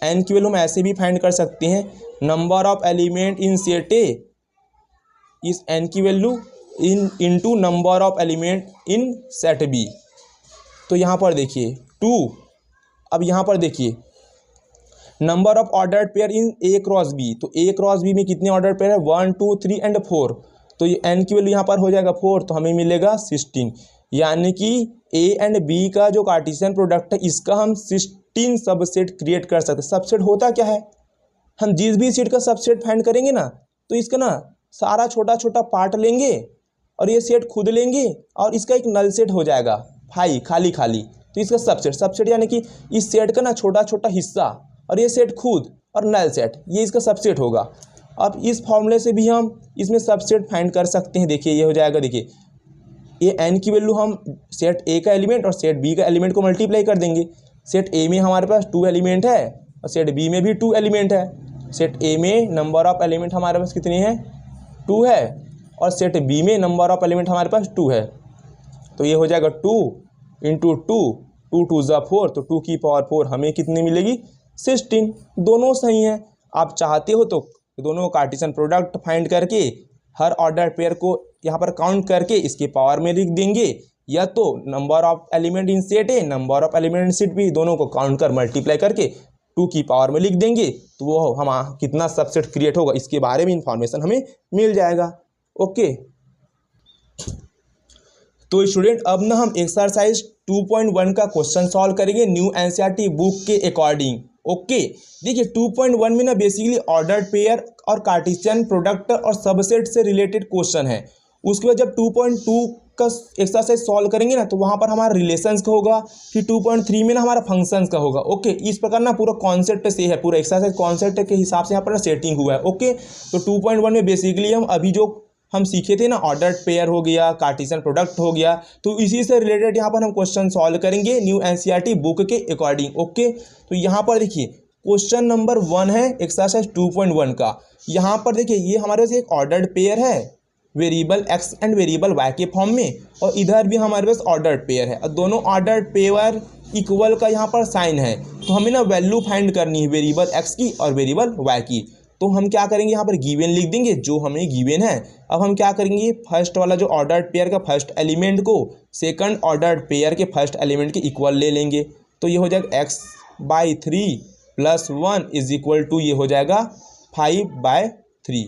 n की वैल्यू हम ऐसे भी फाइंड कर सकते हैं, number of element in set A, इस n की value into number of element in set B। तो यहाँ पर देखिए 2, अब यहाँ पर देखिए number of ordered pair in A cross B, तो A क्रॉस B में कितने ऑर्डर्ड पेयर है? 1 2 3 एंड 4। तो ये n की वैल्यू यहाँ पर हो जाएगा 4, तो हमें मिलेगा 16। यानी कि A एंड B का जो कार्टेशियन प्रोडक्ट है इसका हम 16 सबसेट क्रिएट कर सकते हैं। सबसेट होता क्या है? हम जिस भी सेट का सबसेट फाइंड करेंगे ना तो इसका ना सारा छोटा छोटा पार्ट लेंगे और ये सेट खुद लेंगे और इसका एक नल सेट हो जाएगा खाली। तो इसका सबसेट यानी कि इस सेट का ना छोटा छोटा हिस्सा और ये सेट खुद और नल सेट, ये इसका सबसेट होगा। अब इस फॉर्मूले से भी हम इसमें सबसेट फाइंड कर सकते हैं। देखिए ये हो जाएगा, देखिए ये n की वैल्यू हम सेट A का एलिमेंट और सेट B का एलिमेंट को मल्टीप्लाई कर देंगे। सेट A में हमारे पास 2 एलिमेंट है और सेट B में भी 2 एलिमेंट है। सेट A में नंबर ऑफ एलिमेंट हमारे पास कितने हैं? 2 है, और सेट B में नंबर ऑफ एलिमेंट हमारे पास 2 है। तो ये हो जाएगा 2 इंटू 2, 2 2 ज़ा 4, तो 2 की पावर 4 हमें कितनी मिलेगी? 16। दोनों सही हैं। आप चाहते हो तो दोनों कार्टेशियन प्रोडक्ट फाइंड करके हर ऑर्डर पेयर को यहाँ पर काउंट करके इसके पावर में लिख देंगे, या तो number of element in set A, number of element in set B, दोनों को काउंट कर मल्टीप्लाई करके 2 की पावर में लिख देंगे, तो वो हम कितना सबसेट क्रिएट होगा इसके बारे में इंफॉर्मेशन हमें मिल जाएगा। ओके, तो स्टूडेंट अब ना हम एक्सरसाइज 2.1 का क्वेश्चन सॉल्व करेंगे न्यू एनसीईआरटी बुक के अकॉर्डिंग। ओके, देखिए 2.1 में ना बेसिकली ऑर्डर्ड पेयर और कार्टेशियन प्रोडक्ट और सबसेट से रिलेटेड क्वेश्चन है। उसके बाद जब 2.2 का एक्सरसाइज सॉल्व करेंगे ना तो वहाँ पर हमारा रिलेशंस का होगा, फिर 2.3 में ना हमारा फंक्शंस का होगा। ओके, इस प्रकार ना पूरा कॉन्सेप्ट से है, पूरा एक्सरसाइज कॉन्सेप्ट के हिसाब से यहाँ पर सेटिंग हुआ है। ओके, तो 2.1 में बेसिकली हम अभी जो हम सीखे थे ना ऑर्डर्ड पेयर हो गया, कार्टेशियन प्रोडक्ट हो गया, तो इसी से रिलेटेड यहाँ पर हम क्वेश्चन सॉल्व करेंगे न्यू एनसीईआरटी बुक के अकॉर्डिंग। ओके, तो यहाँ पर देखिए क्वेश्चन नंबर 1 है एक्सरसाइज 2.1 का। यहाँ पर देखिए ये हमारे पास एक ऑर्डर्ड पेयर है variable x and variable y के फॉर्म में, और इधर भी हमारे पास ऑर्डर्ड पेयर है, और दोनों ऑर्डर्ड पेयर इक्वल का यहाँ पर साइन है, तो हमें ना वैल्यू फाइंड करनी है वेरिएबल एक्स की और वेरिएबल वाई की। तो हम क्या करेंगे, यहाँ पर गिवन लिख देंगे जो हमें गिवन है। अब हम क्या करेंगे, फर्स्ट वाला जो ऑर्डर्ड पेयर का फर्स्ट एलिमेंट को सेकंड ऑर्डर्ड पेयर के फर्स्ट एलिमेंट के इक्वल ले लेंगे। तो ये हो जाएगा x/3 + 1 इज इक्वल टू ये हो जाएगा 5/3।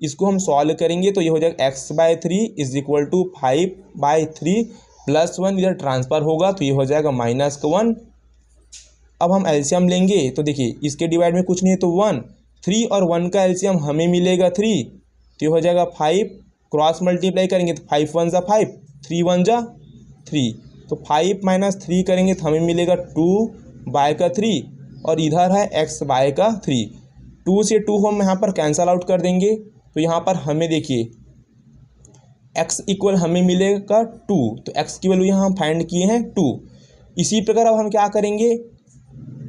इसको हम सॉल्व करेंगे तो ये हो जाएगा x/3 इज इक्वल टू 5/3 + 1 इधर ट्रांसफ़र होगा तो ये हो जाएगा -1। अब हम एलसीएम लेंगे तो देखिए इसके डिवाइड में कुछ नहीं है तो 1, 3 और 1 का एलसीएम हमें मिलेगा 3, तो ये हो जाएगा 5। क्रॉस मल्टीप्लाई करेंगे तो 5 1 ज़ा 5, 3 1 ज़ा 3, तो 5 - 3 करेंगे तो हमें मिलेगा 2/3 और इधर है x/3। 2 से 2 हम यहाँ पर कैंसल आउट कर देंगे तो यहाँ पर हमें देखिए x इक्वल हमें मिलेगा 2, तो x की वैल्यू यहाँ हम फाइंड किए हैं 2। इसी प्रकार अब हम क्या करेंगे,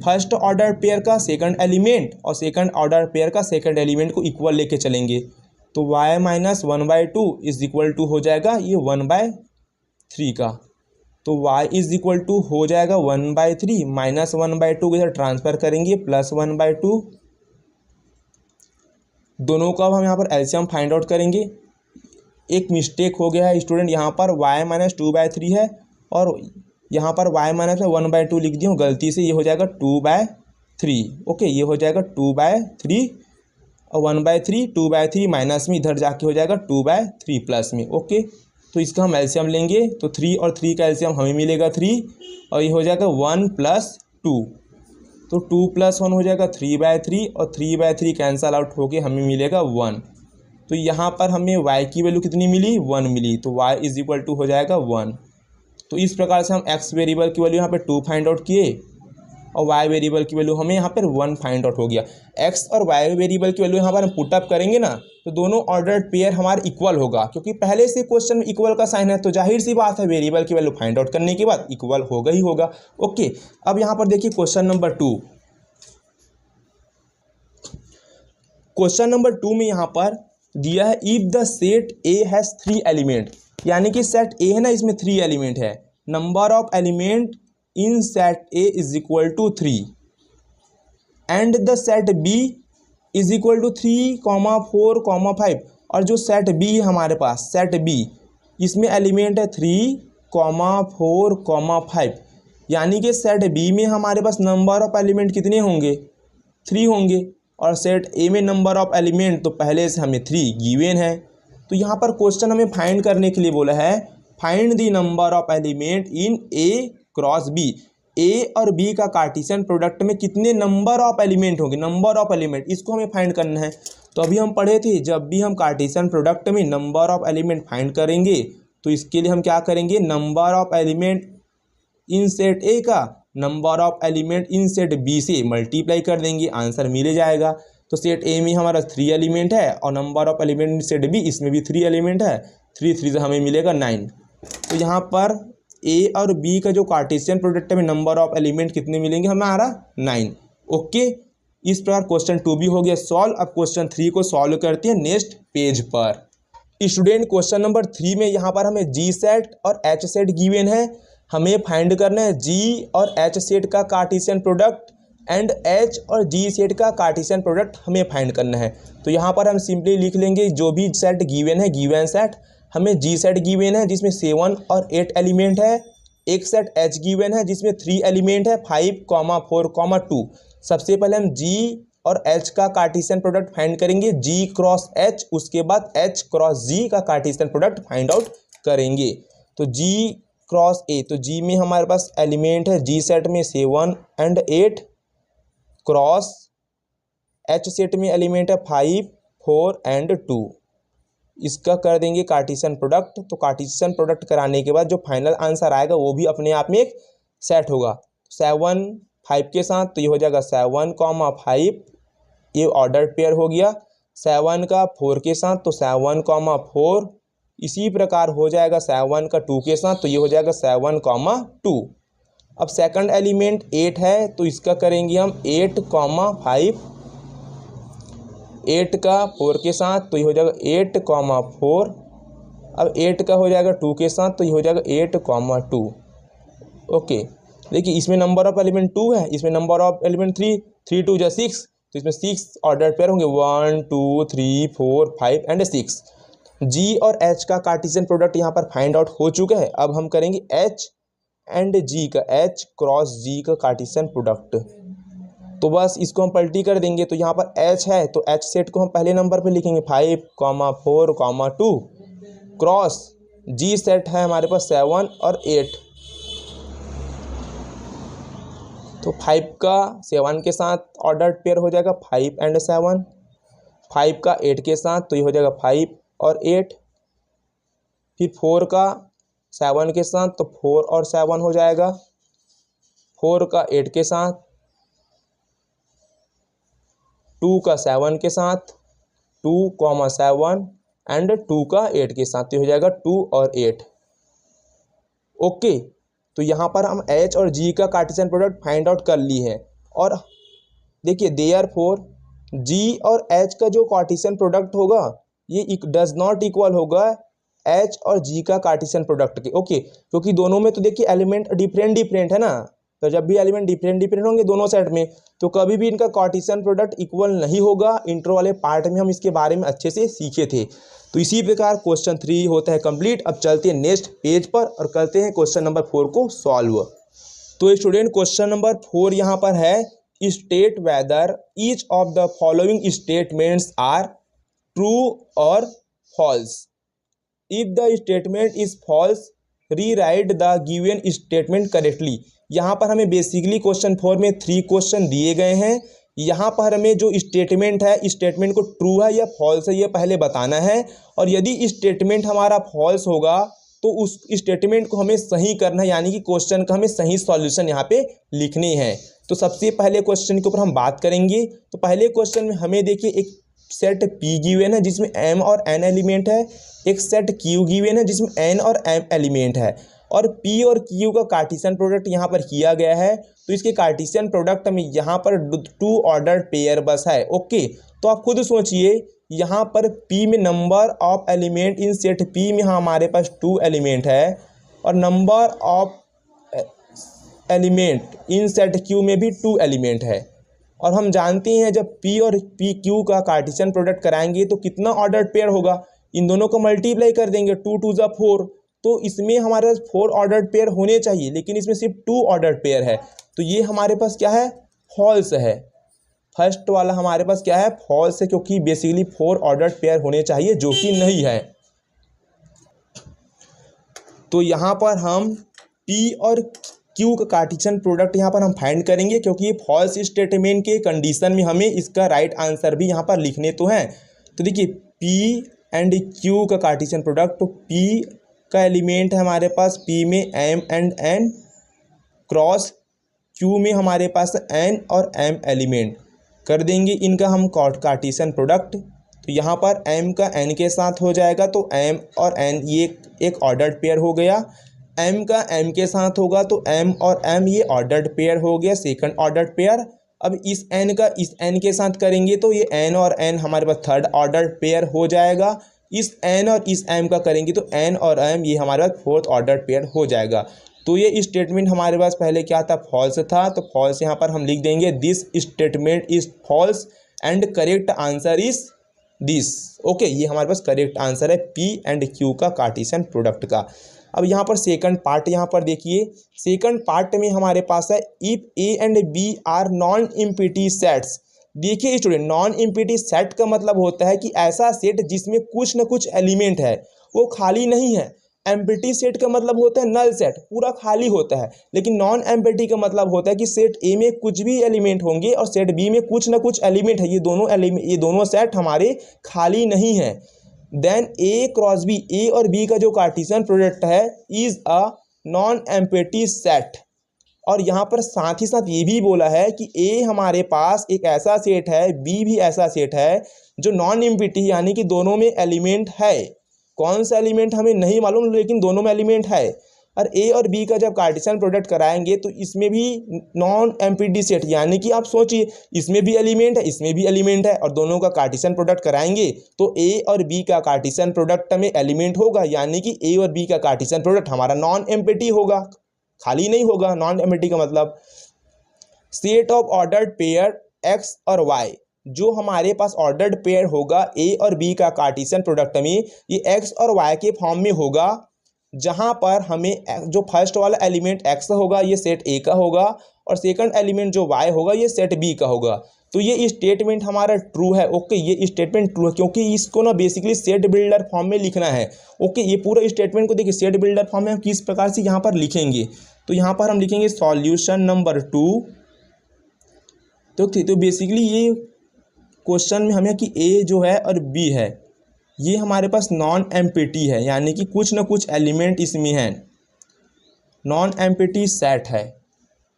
फर्स्ट ऑर्डर पेयर का सेकंड एलिमेंट और सेकंड ऑर्डर पेयर का सेकंड एलिमेंट को इक्वल लेके चलेंगे। तो y - 1/2 इज इक्वल टू हो जाएगा ये 1/3 का, तो y इज इक्वल टू हो जाएगा 1/3 - 1/2 को इधर ट्रांसफ़र करेंगे +1/2। दोनों का अब हम यहाँ पर एलसीएम फाइंड आउट करेंगे। एक मिस्टेक हो गया है स्टूडेंट, यहाँ पर y - 2/3 है और यहाँ पर y - 1/2 लिख दिया हूँ गलती से, ये हो जाएगा 2/3। ओके, ये हो जाएगा 2/3 और 1/3 2/3 माइनस में इधर जाके हो जाएगा 2/3 प्लस में। ओके, तो इसका हम एलसीएम लेंगे तो 3 और 3 का एलसीएम हमें मिलेगा 3 और ये हो जाएगा 1 + 2, तो 2 + 1 हो जाएगा 3/3 और 3/3 कैंसल आउट होके हमें मिलेगा 1। तो यहाँ पर हमें y की वैल्यू कितनी मिली, 1 मिली, तो y इज इक्वल टू हो जाएगा 1। तो इस प्रकार से हम x वेरिएबल की वैल्यू यहाँ पे 2 फाइंड आउट किए और y वेरिएबल की वैल्यू हमें यहाँ पर 1 फाइंड आउट हो गया। x और y वेरिएबल की वैल्यू यहाँ पर हम पुटअप करेंगे ना तो दोनों ऑर्डर्ड पेयर हमारे इक्वल होगा, क्योंकि पहले से क्वेश्चन में इक्वल का साइन है तो जाहिर सी बात है वेरिएबल की वैल्यू फाइंड आउट करने के बाद इक्वल होगा ही होगा। ओके, अब यहाँ पर देखिए क्वेश्चन नंबर 2। क्वेश्चन नंबर 2 में यहाँ पर दिया है if the set A has 3 element, यानी कि सेट ए है ना, इसमें 3 एलिमेंट है। Number of element in set A is equal to 3 and the set B is equal to 3, 4, 5। और जो सेट बी है हमारे पास, सेट बी इसमें एलिमेंट है 3, 4, 5, यानी कि सेट बी में हमारे पास नंबर ऑफ एलिमेंट कितने होंगे, 3 होंगे। और सेट ए में नंबर ऑफ एलिमेंट तो पहले से हमें 3 गिवन है। तो यहाँ पर क्वेश्चन हमें फाइंड करने के लिए बोला है find the number of element in A cross B. A और बी का कार्टेशियन प्रोडक्ट में कितने नंबर ऑफ एलिमेंट होंगे, नंबर ऑफ एलिमेंट, इसको हमें फाइंड करना है। तो अभी हम पढ़े थे जब भी हम कार्टेशियन प्रोडक्ट में नंबर ऑफ एलिमेंट फाइंड करेंगे तो इसके लिए हम क्या करेंगे, number of element in set A का number of element in set B से मल्टीप्लाई कर देंगे, आंसर मिल जाएगा। तो सेट ए में हमारा 3 एलिमेंट है और number of element in set B इसमें भी 3 एलिमेंट है, 3 3 से हमें मिलेगा 9। तो यहाँ पर ए और बी का जो कार्टेशियन प्रोडक्ट में नंबर ऑफ एलिमेंट कितने मिलेंगे हमारा 9। ओके, इस प्रकार क्वेश्चन 2 भी हो गया सॉल्व। अब क्वेश्चन 3 को सॉल्व करते हैं नेक्स्ट पेज पर। स्टूडेंट क्वेश्चन नंबर 3 में यहाँ पर हमें जी सेट और एच सेट गिवन है, हमें फाइंड करना है जी और एच सेट का कार्टेशियन प्रोडक्ट एंड एच और जी सेट का कार्टेशियन प्रोडक्ट हमें फाइंड करना है। तो यहाँ पर हम सिंपली लिख लेंगे जो भी सेट गिवन है, गिवन सेट हमें जी सेट गिवन है जिसमें 7 और 8 एलिमेंट है। एक सेट एच गिवन है जिसमें 3 एलिमेंट है 5, 4, 2। सबसे पहले हम जी और एच का कार्टेशियन प्रोडक्ट फाइंड करेंगे, जी क्रॉस एच, उसके बाद एच क्रॉस जी का कार्टेशियन प्रोडक्ट फाइंड आउट करेंगे। तो जी क्रॉस ए, तो जी में हमारे पास एलिमेंट है जी सेट में 7 एंड 8, क्रॉस एच सेट में एलिमेंट है 5, 4 एंड 2। इसका कर देंगे कार्टेशियन प्रोडक्ट। तो कार्टेशियन प्रोडक्ट कराने के बाद जो फाइनल आंसर आएगा वो भी अपने आप में एक सेट होगा 7 5 के साथ, तो ये हो जाएगा 7, 5, ये ऑर्डर पेयर हो गया। 7 का 4 के साथ तो 7, 4, इसी प्रकार हो जाएगा 7 का 2 के साथ तो ये हो जाएगा 7, 2। अब सेकंड एलिमेंट 8 है तो इसका करेंगे हम 8, 5, 8 का 4 के साथ तो ये हो जाएगा 8, 4। अब 8 का हो जाएगा 2 के साथ तो ये हो जाएगा 8, 2। ओके, देखिए इसमें नंबर ऑफ एलिमेंट 2 है, इसमें नंबर ऑफ एलिमेंट 3, 3 2 जा 6, तो इसमें 6 ऑर्डर पेयर होंगे, 1 2 3 4 5 एंड 6। जी और एच का कार्टेशियन प्रोडक्ट यहाँ पर फाइंड आउट हो चुका है। अब हम करेंगे एच एंड जी का, एच क्रॉस जी का कार्टेशियन प्रोडक्ट। तो बस इसको हम पलटी कर देंगे, तो यहाँ पर एच है तो एच सेट को हम पहले नंबर पे लिखेंगे 5, 4, 2 क्रॉस जी सेट है हमारे पास 7 और 8। तो 5 का 7 के साथ ऑर्डर पेयर हो जाएगा 5 एंड 7, 5 का 8 के साथ तो ये हो जाएगा 5 और 8, फिर 4 का 7 के साथ तो 4 और 7 हो जाएगा, 4 का 8 के साथ, 2 का 7 के साथ, 2, 7 एंड 2 का 8 के साथ तो हो जाएगा 2 और 8। ओके, तो यहाँ पर हम एच और जी का कार्टेशियन प्रोडक्ट फाइंड आउट कर ली है। और देखिए देयरफॉर जी और एच का जो कार्टेशियन प्रोडक्ट होगा ये डज नॉट इक्वल होगा एच और जी का कार्टेशियन प्रोडक्ट के। ओके, क्योंकि दोनों में तो देखिए एलिमेंट डिफरेंट है ना, तो जब भी एलिमेंट डिफरेंट होंगे दोनों सेट में तो कभी भी इनका कार्टेशियन प्रोडक्ट इक्वल नहीं होगा। इंट्रो वाले पार्ट में हम इसके बारे में अच्छे से सीखे थे। तो इसी प्रकार क्वेश्चन 3 होता है कंप्लीट। अब चलते हैं नेक्स्ट पेज पर और करते हैं क्वेश्चन नंबर 4 को सॉल्व। तो स्टूडेंट क्वेश्चन नंबर 4 यहाँ पर है, state whether each of the following statements are true और false. If the statement is false rewrite the given statement correctly. यहाँ पर हमें बेसिकली क्वेश्चन 4 में 3 क्वेश्चन दिए गए हैं। यहाँ पर हमें जो स्टेटमेंट है स्टेटमेंट को ट्रू है या फॉल्स है ये पहले बताना है, और यदि स्टेटमेंट हमारा फॉल्स होगा तो उस स्टेटमेंट को हमें सही करना है, यानी कि क्वेश्चन का हमें सही सॉल्यूशन यहाँ पे लिखने हैं। तो सबसे पहले क्वेश्चन के ऊपर हम बात करेंगे। तो पहले क्वेश्चन में हमें देखिए एक सेट P गिवन है जिसमें M और N एलिमेंट है, एक सेट Q गिवन है जिसमें N और M एलिमेंट है, और P और Q का कार्टेशियन प्रोडक्ट यहाँ पर किया गया है। तो इसके कार्टेशियन प्रोडक्ट में यहाँ पर 2 ऑर्डर्ड पेयर बस है। ओके, तो आप खुद सोचिए यहाँ पर P में number of element in set P में हमारे पास 2 एलिमेंट है, और number of element in set Q में भी 2 एलिमेंट है। और हम जानते हैं जब P और PQ का कार्टेशियन प्रोडक्ट कराएंगे तो कितना ऑर्डर्ड पेयर होगा, इन दोनों को मल्टीप्लाई कर देंगे, 2 2 जा 4, तो इसमें हमारे पास 4 ऑर्डर्ड पेयर होने चाहिए, लेकिन इसमें सिर्फ 2 ऑर्डर्ड पेयर है। तो ये हमारे पास क्या है, फॉल्स है। फर्स्ट वाला हमारे पास क्या है, फॉल्स है, क्योंकि बेसिकली 4 ऑर्डर्ड पेयर होने चाहिए जो कि नहीं है। तो यहाँ पर हम P और Q का कार्टेशियन प्रोडक्ट यहाँ पर हम फाइंड करेंगे, क्योंकि ये फॉल्स स्टेटमेंट के कंडीशन में हमें इसका राइट आंसर भी यहाँ पर लिखने तो हैं। तो देखिए P एंड Q का कार्टेशियन प्रोडक्ट, तो P का एलिमेंट है हमारे पास P में M and N cross Q में हमारे पास N और M एलिमेंट कर देंगे इनका हम कार्टेशियन प्रोडक्ट। तो यहाँ पर M का N के साथ हो जाएगा, तो M और N ये एक ऑर्डर्ड पेयर हो गया। M का M के साथ होगा तो M और M ये ऑर्डर्ड पेयर हो गया, सेकंड ऑर्डर्ड पेयर। अब इस N का इस N के साथ करेंगे तो ये N और N हमारे पास थर्ड ऑर्डर्ड पेयर हो जाएगा। इस N और इस M का करेंगे तो N और M ये हमारे पास फोर्थ ऑर्डर्ड पेयर हो जाएगा। तो ये स्टेटमेंट हमारे पास पहले क्या था, फॉल्स था, तो फॉल्स यहाँ पर हम लिख देंगे this statement is false and correct answer is this. Okay, ये हमारे पास करेक्ट आंसर है P एंड Q का कार्टेशियन प्रोडक्ट का। अब यहाँ पर सेकंड पार्ट यहाँ पर देखिए, सेकंड पार्ट में हमारे पास है if A and B are non empty sets. देखिए स्टूडेंट, नॉन एम्प्टी सेट का मतलब होता है कि ऐसा सेट जिसमें कुछ न कुछ एलिमेंट है, वो खाली नहीं है। एम्प्टी सेट का मतलब होता है नल सेट, पूरा खाली होता है। लेकिन नॉन एम्प्टी का मतलब होता है कि सेट ए में कुछ भी एलिमेंट होंगे और सेट बी में कुछ ना कुछ एलिमेंट है, ये दोनों सेट हमारे खाली नहीं है। Then A cross B, A और बी का जो कार्टेशियन प्रोडक्ट है is a non empty set. और यहाँ पर साथ ही साथ ये भी बोला है कि ए हमारे पास एक ऐसा सेट है, बी भी ऐसा सेट है जो नॉन एम्प्टी, यानी कि दोनों में एलिमेंट है। कौन सा एलिमेंट हमें नहीं मालूम, लेकिन दोनों में एलिमेंट है। और ए और बी का जब कार्टेशियन प्रोडक्ट कराएंगे तो इसमें भी नॉन एम्प्टी सेट, यानी कि आप सोचिए इसमें भी एलिमेंट है, इसमें भी एलिमेंट है, और दोनों का कार्टेशियन प्रोडक्ट कराएंगे तो ए और बी का कार्टेशियन प्रोडक्ट में एलिमेंट होगा, यानी कि ए और बी का कार्टेशियन प्रोडक्ट हमारा नॉन एम्प्टी होगा, खाली नहीं होगा। नॉन एम्प्टी का मतलब set of ordered pair x और वाई, जो हमारे पास ऑर्डर्ड पेयर होगा ए और बी का कार्टेशियन प्रोडक्ट में ये एक्स और वाई के फॉर्म में होगा, जहां पर हमें जो फर्स्ट वाला एलिमेंट एक्स होगा ये सेट ए का होगा और सेकंड एलिमेंट जो वाई होगा ये सेट बी का होगा। तो ये स्टेटमेंट हमारा ट्रू है। ओके, ये स्टेटमेंट ट्रू है क्योंकि इसको ना बेसिकली सेट बिल्डर फॉर्म में लिखना है। ओके, ये पूरा स्टेटमेंट को देखिए सेट बिल्डर फॉर्म में हम किस प्रकार से यहाँ पर लिखेंगे, तो यहाँ पर हम लिखेंगे सॉल्यूशन नंबर 2। तो बेसिकली ये क्वेश्चन में हमें कि ए जो है और बी है ये हमारे पास नॉन एम्प्टी है, यानी कि कुछ ना कुछ एलिमेंट इसमें है, नॉन एम्प्टी सेट है।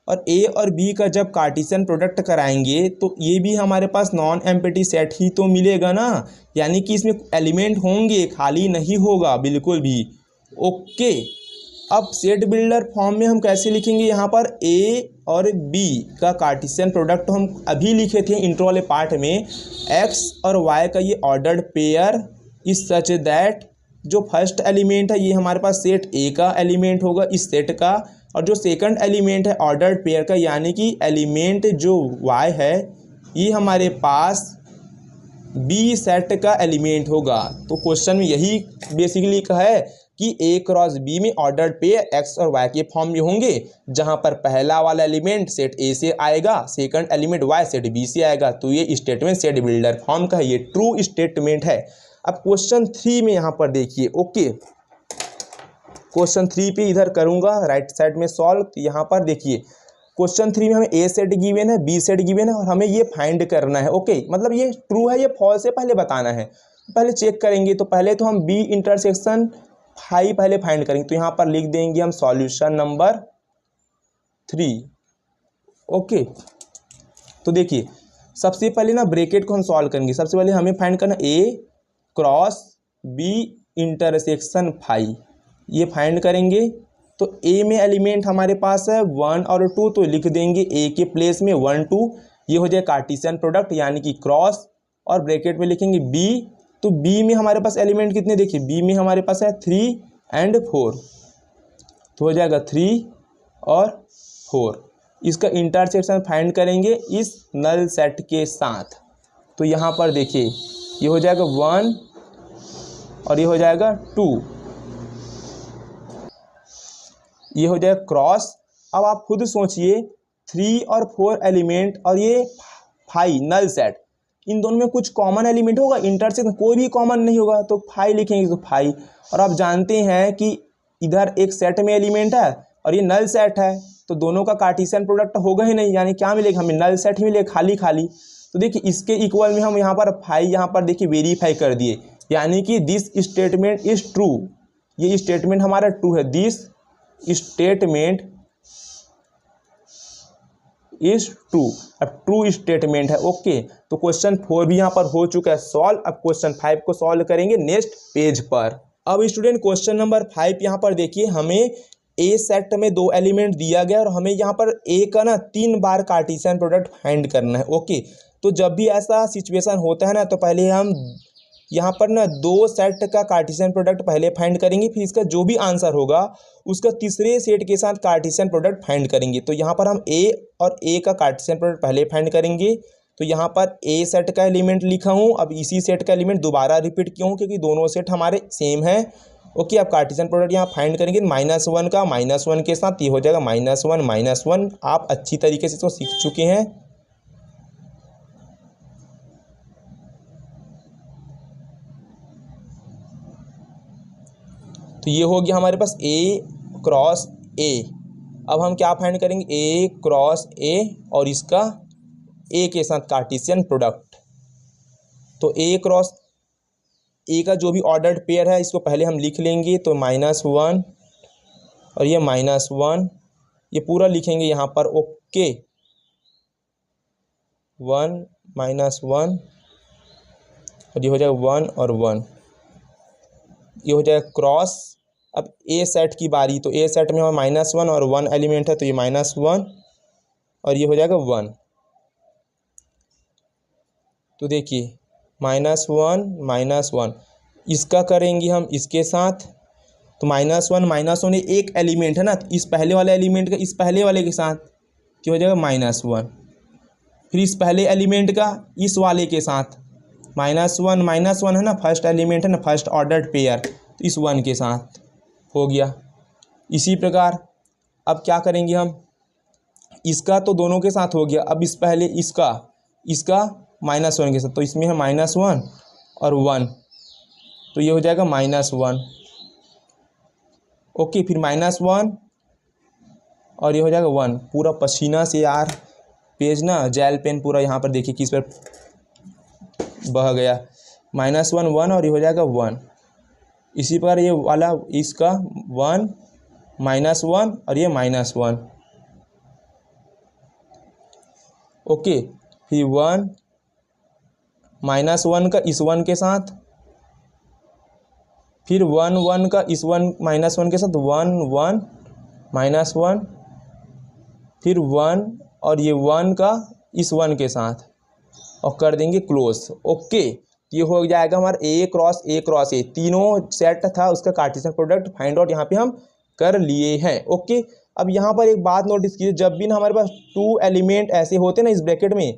और ए और बी का जब कार्टेशियन प्रोडक्ट कराएंगे तो ये भी हमारे पास नॉन एम्प्टी सेट ही तो मिलेगा ना, यानी कि इसमें एलिमेंट होंगे, खाली नहीं होगा बिल्कुल भी। ओके, अब सेट बिल्डर फॉर्म में हम कैसे लिखेंगे, यहाँ पर ए और बी का कार्टेशियन प्रोडक्ट हम अभी लिखे थे इंट्रो वाले पार्ट में, एक्स और वाई का ये ordered pair is such that जो फर्स्ट एलिमेंट है ये हमारे पास सेट ए का एलिमेंट होगा इस सेट का, और जो सेकंड एलिमेंट है ऑर्डर्ड पेयर का यानी कि एलिमेंट जो वाई है ये हमारे पास बी सेट का एलिमेंट होगा। तो क्वेश्चन में यही बेसिकली कहा है कि ए क्रॉस बी में ऑर्डर्ड पेयर एक्स और वाई के फॉर्म में होंगे, जहां पर पहला वाला एलिमेंट सेट ए से आएगा, second element y set B से आएगा। तो ये स्टेटमेंट सेट बिल्डर फॉर्म का है, ये ट्रू स्टेटमेंट है। अब क्वेश्चन 3 में यहाँ पर देखिए। ओके, क्वेश्चन 3 पे इधर करूँगा राइट साइड में सॉल्व। तो यहाँ पर देखिए क्वेश्चन 3 में हमें ए सेट गिवन है, बी सेट गिवन है और हमें ये फाइंड करना है। ओके, मतलब ये ट्रू है ये फॉल्स है पहले बताना है, पहले चेक करेंगे। तो पहले तो हम बी इंटरसेक्शन फाई पहले फाइंड करेंगे, तो यहाँ पर लिख देंगे हम सॉल्यूशन नंबर 3। ओके, तो देखिए सबसे पहले ना ब्रैकेट को हम सॉल्व करेंगे। सबसे पहले हमें फाइंड करना ए क्रॉस बी इंटरसेक्शन फाई, ये फाइंड करेंगे। तो ए में एलिमेंट हमारे पास है 1 और 2, तो लिख देंगे ए के प्लेस में 1 2, ये हो जाए कार्टेशियन प्रोडक्ट यानी कि क्रॉस, और ब्रैकेट में लिखेंगे बी। तो बी में हमारे पास एलिमेंट कितने देखिए, बी में हमारे पास है 3 और 4, तो हो जाएगा 3 और 4। इसका इंटरसेक्शन फाइंड करेंगे इस नल सेट के साथ। तो यहाँ पर देखिए ये हो जाएगा 1 और ये हो जाएगा 2, ये हो जाएगा क्रॉस। अब आप खुद सोचिए 3 और 4 एलिमेंट और ये 5 नल सेट, इन दोनों में कुछ कॉमन एलिमेंट होगा, इंटरसेक्शन कोई भी कॉमन नहीं होगा, तो 5 लिखेंगे तो 5। और आप जानते हैं कि इधर एक सेट में एलिमेंट है और ये नल सेट है, तो दोनों का कार्टेशियन प्रोडक्ट होगा ही नहीं, यानी क्या मिलेगा हमें, नल सेट ही मिलेगा, खाली खाली। तो देखिए इसके इक्वल में हम यहाँ पर 5 यहाँ पर देखिए वेरीफाई कर दिए, यानी कि दिस स्टेटमेंट इज ट्रू, ये स्टेटमेंट हमारा ट्रू है, दिस स्टेटमेंट इज ट्रू। अब ट्रू स्टेटमेंट है। ओके, तो क्वेश्चन 4 भी यहाँ पर हो चुका है सॉल्व। अब क्वेश्चन 5 को सॉल्व करेंगे नेक्स्ट पेज पर। अब स्टूडेंट क्वेश्चन नंबर 5 यहाँ पर देखिए, हमें ए सेट में 2 एलिमेंट दिया गया और हमें यहाँ पर ए का ना 3 बार कार्टेशियन प्रोडक्ट फाइंड करना है। ओके, तो जब भी ऐसा सिचुएशन होता है ना, तो पहले हम यहाँ पर ना 2 सेट का कार्टेशियन प्रोडक्ट पहले फाइंड करेंगे, फिर इसका जो भी आंसर होगा उसका तीसरे सेट के साथ कार्टेशियन प्रोडक्ट फाइंड करेंगे। तो यहाँ पर हम ए और ए का कार्टेशियन प्रोडक्ट पहले फाइंड करेंगे। तो यहाँ पर ए सेट का एलिमेंट लिखा हूँ, अब इसी सेट का एलिमेंट दोबारा रिपीट किया हूँ क्योंकि दोनों सेट हमारे सेम है। ओके, अब कार्टेशियन प्रोडक्ट यहाँ फाइंड करेंगे -1 का -1 के साथ, ये हो जाएगा -1 -1। आप अच्छी तरीके से इसको सीख चुके हैं। तो ये हो गया हमारे पास ए क्रॉस ए। अब हम क्या फाइंड करेंगे, ए क्रॉस ए और इसका ए के साथ कार्टेशियन प्रोडक्ट। तो ए क्रॉस ए का जो भी ऑर्डर्ड पेयर है इसको पहले हम लिख लेंगे। तो -1 और ये -1, ये पूरा लिखेंगे यहाँ पर। ओके, 1 -1 और ये हो जाएगा 1 और 1, ये हो जाएगा क्रॉस। अब ए सेट की बारी, तो ए सेट में हमारा -1 और 1 एलिमेंट है, तो ये -1 और ये हो जाएगा 1। तो देखिए -1 -1 इसका करेंगे हम इसके साथ, तो -1 एक एलिमेंट है ना, तो इस पहले वाले एलिमेंट का इस पहले वाले के साथ क्या हो जाएगा -1, फिर इस पहले एलिमेंट का इस वाले के साथ -1 है ना, फर्स्ट एलिमेंट है ना, फर्स्ट ऑर्डर पेयर, तो इस 1 के साथ हो गया। इसी प्रकार अब क्या करेंगे हम, इसका तो दोनों के साथ हो गया, अब इस पहले इसका -1 के साथ, तो इसमें है -1 और 1, तो ये हो जाएगा -1। ओके, फिर -1 और ये हो जाएगा 1। पूरा पसीना से यार पेज ना, जेल पेन पूरा यहाँ पर देखिए किस पर बह गया। -1 1 और ये हो जाएगा 1। इसी प्रकार ये वाला इसका 1 -1 और ये -1। ओके, फिर 1 -1 का इस 1 के साथ, फिर 1 1 का इस 1 -1 के साथ 1 1 -1, फिर 1 और ये 1 का इस 1 के साथ और कर देंगे क्लोज। ओके, ये हो जाएगा हमारा A cross A cross A, तीनों सेट था उसका कार्टेशियन प्रोडक्ट फाइंड आउट यहाँ पे हम कर लिए हैं। ओके, अब यहाँ पर एक बात नोटिस कीजिए, जब भी ना हमारे पास 2 एलिमेंट ऐसे होते हैं ना इस ब्रैकेट में,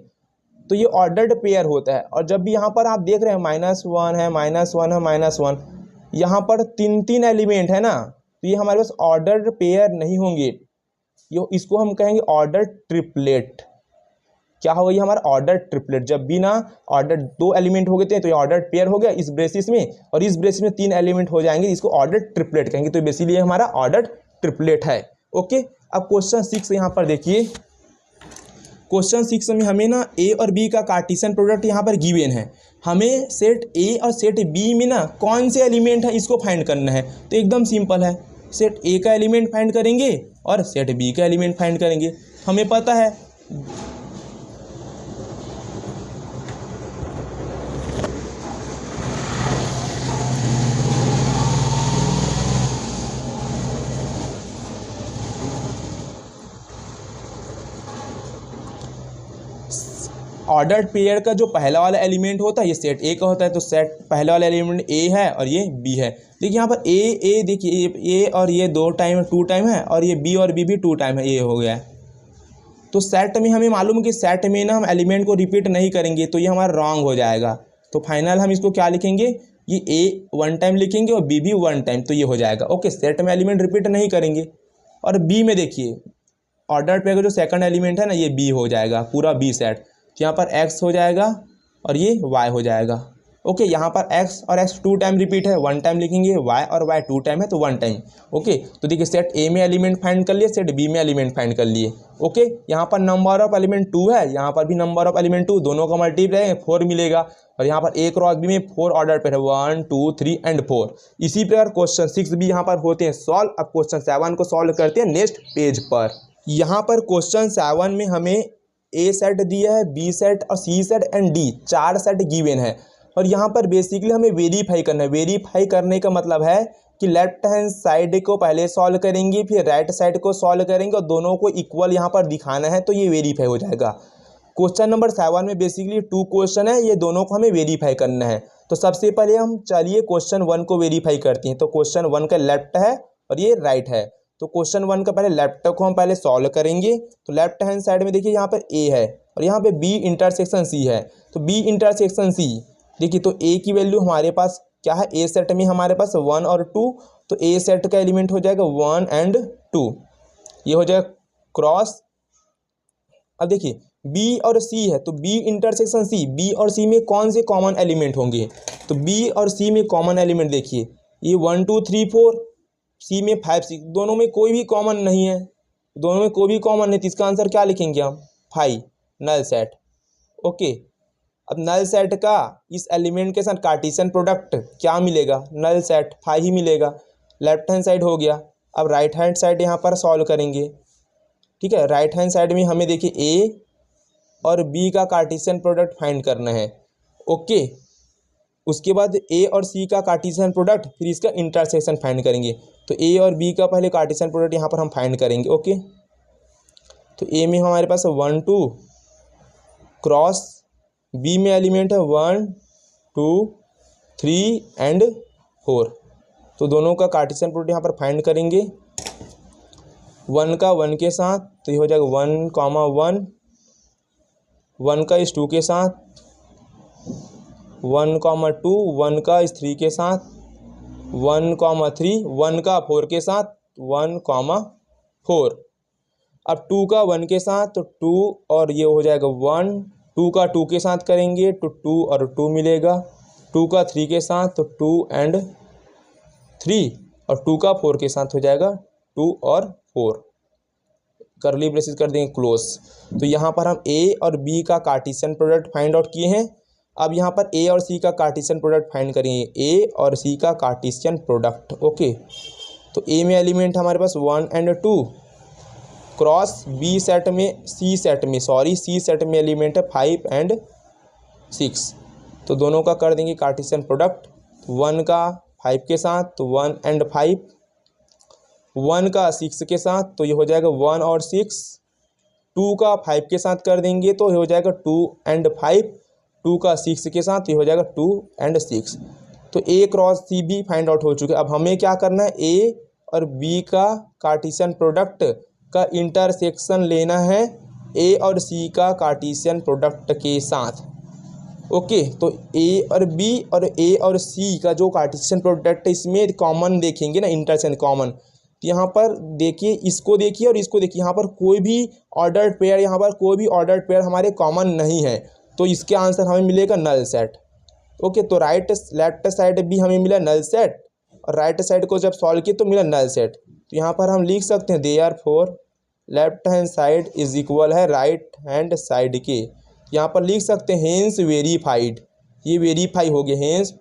तो ये ऑर्डर्ड पेयर होता है। और जब भी यहाँ पर आप देख रहे हैं -1 है -1 है -1, यहाँ पर 3 एलिमेंट है ना, तो ये हमारे पास ऑर्डर्ड पेयर नहीं होंगे, ये इसको हम कहेंगे ऑर्डर ट्रिपलेट। क्या होगा ये हमारा ऑर्डर ट्रिपलेट। जब भी ना ऑर्डर 2 एलिमेंट हो गए थे तो ये ऑर्डर पेयर हो गया इस ब्रेसिस में, और इस ब्रेसिस में 3 एलिमेंट हो जाएंगे, इसको ऑर्डर ट्रिपलेट कहेंगे। तो बेसिकली हमारा ऑर्डर ट्रिपलेट है। ओके, अब क्वेश्चन 6 यहाँ पर देखिए, क्वेश्चन 6 में हमें ना A और B का कार्टेशियन प्रोडक्ट यहाँ पर गिवन है, हमें सेट A और सेट B में ना कौन से एलिमेंट है इसको फाइंड करना है। तो एकदम सिंपल है, सेट A का एलिमेंट फाइंड करेंगे और सेट B का एलिमेंट फाइंड करेंगे। हमें पता है ऑर्डर्ड पेयर का जो पहला वाला एलिमेंट होता है ये सेट A का होता है, तो सेट पहला वाला एलिमेंट A है और ये B है। देखिए यहाँ पर A देखिए A और ये 2 टाइम 2 टाइम है, और ये B और B भी 2 टाइम है, ये हो गया है। तो सेट में हमें मालूम है कि सेट में ना हम एलिमेंट को रिपीट नहीं करेंगे, तो ये हमारा रॉन्ग हो जाएगा। तो फाइनल हम इसको क्या लिखेंगे, ये A 1 टाइम लिखेंगे और B भी 1 टाइम, तो ये हो जाएगा। ओके, सेट में एलिमेंट रिपीट नहीं करेंगे। और B में देखिए ऑर्डर पेयर का जो सेकंड एलिमेंट है ना ये B हो जाएगा, पूरा B सेट। यहाँ पर X हो जाएगा और ये Y हो जाएगा। ओके, यहाँ पर X और X 2 टाइम रिपीट है, 1 टाइम लिखेंगे, Y और Y 2 टाइम है तो 1 टाइम। ओके, तो देखिए सेट A में एलिमेंट फाइंड कर लिए, सेट B में एलिमेंट फाइंड कर लिए। ओके, यहाँ पर नंबर ऑफ एलिमेंट 2 है, यहाँ पर भी नंबर ऑफ एलिमेंट 2, दोनों का मल्टीप्लाई है 4 मिलेगा। और यहाँ पर A क्रॉस B में 4 ऑर्डर पर है, 1 2 3 एंड 4। इसी प्रकार क्वेश्चन 6 भी यहाँ पर होते हैं सॉल्व। अब क्वेश्चन 7 को सॉल्व करते हैं नेक्स्ट पेज पर। यहाँ पर क्वेश्चन 7 में हमें A सेट दिया है, B सेट और C set and D 4 set given है। और यहाँ पर बेसिकली हमें वेरीफाई करना है। वेरीफाई करने का मतलब है कि लेफ्ट हैंड साइड को पहले सॉल्व करेंगे, फिर राइट साइड को सॉल्व करेंगे और दोनों को इक्वल यहाँ पर दिखाना है, तो ये वेरीफाई हो जाएगा। क्वेश्चन नंबर 7 में बेसिकली 2 क्वेश्चन है, ये दोनों को हमें वेरीफाई करना है। तो सबसे पहले हम चलिए क्वेश्चन 1 को वेरीफाई करते हैं। तो क्वेश्चन 1 का लेफ्ट है और ये राइट है, तो क्वेश्चन 1 का पहले लेफ्ट को हम पहले सॉल्व करेंगे। तो लेफ्ट हैंड साइड में देखिए यहाँ पर A है और यहाँ पे B इंटरसेक्शन C है, तो B इंटरसेक्शन C देखिए, तो A की वैल्यू हमारे पास क्या है, A सेट में हमारे पास 1 और 2, तो A सेट का एलिमेंट हो जाएगा 1 एंड 2, ये हो जाएगा क्रॉस। अब देखिए B और C है, तो B इंटरसेक्शन C, B और C में कौन से कॉमन एलिमेंट होंगे, तो B और C में कॉमन एलिमेंट देखिए ये 1 2 3 4, C में 5 6, दोनों में कोई भी कॉमन नहीं है, दोनों में कोई भी कॉमन नहीं, तो इसका आंसर क्या लिखेंगे हम, 5, नल सेट। ओके, अब नल सेट का इस एलिमेंट के साथ कार्टेशियन प्रोडक्ट क्या मिलेगा, नल सेट 5 ही मिलेगा। लेफ्ट हैंड साइड हो गया। अब राइट हैंड साइड यहाँ पर सॉल्व करेंगे। ठीक है, राइट हैंड साइड में हमें देखिए A और B का कार्टेशियन प्रोडक्ट फाइंड करना है। ओके, उसके बाद A और C का कार्टेशियन प्रोडक्ट, फिर इसका इंटरसेक्शन फाइंड करेंगे। तो A और B का पहले कार्टेशियन प्रोडक्ट यहाँ पर हम फाइंड करेंगे। ओके, तो A में हमारे पास 1 2 क्रॉस, B में एलिमेंट है 1 2 3 एंड 4। तो दोनों का कार्टेशियन प्रोडक्ट यहाँ पर फाइंड करेंगे। 1 का 1 के साथ तो ये हो जाएगा 1, 1, 1 का इस 2 के साथ, 1, 2, 1 का इस 3 के साथ, 1, 3, 1 का 4 के साथ, 1, 4। अब 2 का 1 के साथ तो 2 और ये हो जाएगा 1, 2 का 2 के साथ करेंगे तो 2 और 2 मिलेगा, 2 का 3 के साथ तो 2 एंड 3 और 2 का 4 के साथ हो जाएगा 2 और 4। करली ब्रेसेस कर देंगे क्लोज। तो यहाँ पर हम ए और बी का कार्टेशियन प्रोडक्ट फाइंड आउट किए हैं। अब यहाँ पर ए और सी का कार्टेशियन प्रोडक्ट फाइंड करेंगे, ए और सी का कार्टेशियन प्रोडक्ट। ओके, तो ए में एलिमेंट हमारे पास 1 एंड 2 क्रॉस बी सेट में सी सेट में एलिमेंट है 5 एंड 6। तो दोनों का कर देंगे कार्टेशियन प्रोडक्ट। 1 का 5 के साथ तो 1 एंड 5, 1 का 6 के साथ तो ये हो जाएगा 1 और 6, 2 का 5 के साथ कर देंगे तो ये हो जाएगा 2 एंड 5, 2 का 6 के साथ ये हो जाएगा 2 एंड 6। तो ए क्रॉस सी भी फाइंड आउट हो चुके। अब हमें क्या करना है, ए और बी का कार्टेशियन प्रोडक्ट का इंटरसेक्शन लेना है ए और सी का कार्टेशियन प्रोडक्ट के साथ। ओके, तो ए और बी और ए और सी का जो कार्टेशियन प्रोडक्ट है इसमें कॉमन देखेंगे ना, इंटरसेक्शन कॉमन। तो यहाँ पर देखिए, इसको देखिए और इसको देखिए, यहाँ पर कोई भी ऑर्डर्ड पेयर, यहाँ पर कोई भी ऑर्डर्ड पेयर हमारे कॉमन नहीं है, तो इसके आंसर हमें मिलेगा नल सेट। ओके, तो लेफ्ट साइड भी हमें मिला नल सेट और राइट साइड को जब सॉल्व किए तो मिला नल सेट। तो यहाँ पर हम लिख सकते हैं therefore left hand side is equal है राइट हैंड साइड के। यहाँ पर लिख सकते हैं हेंस वेरीफाइड, ये वेरीफाई हो गया, हेंस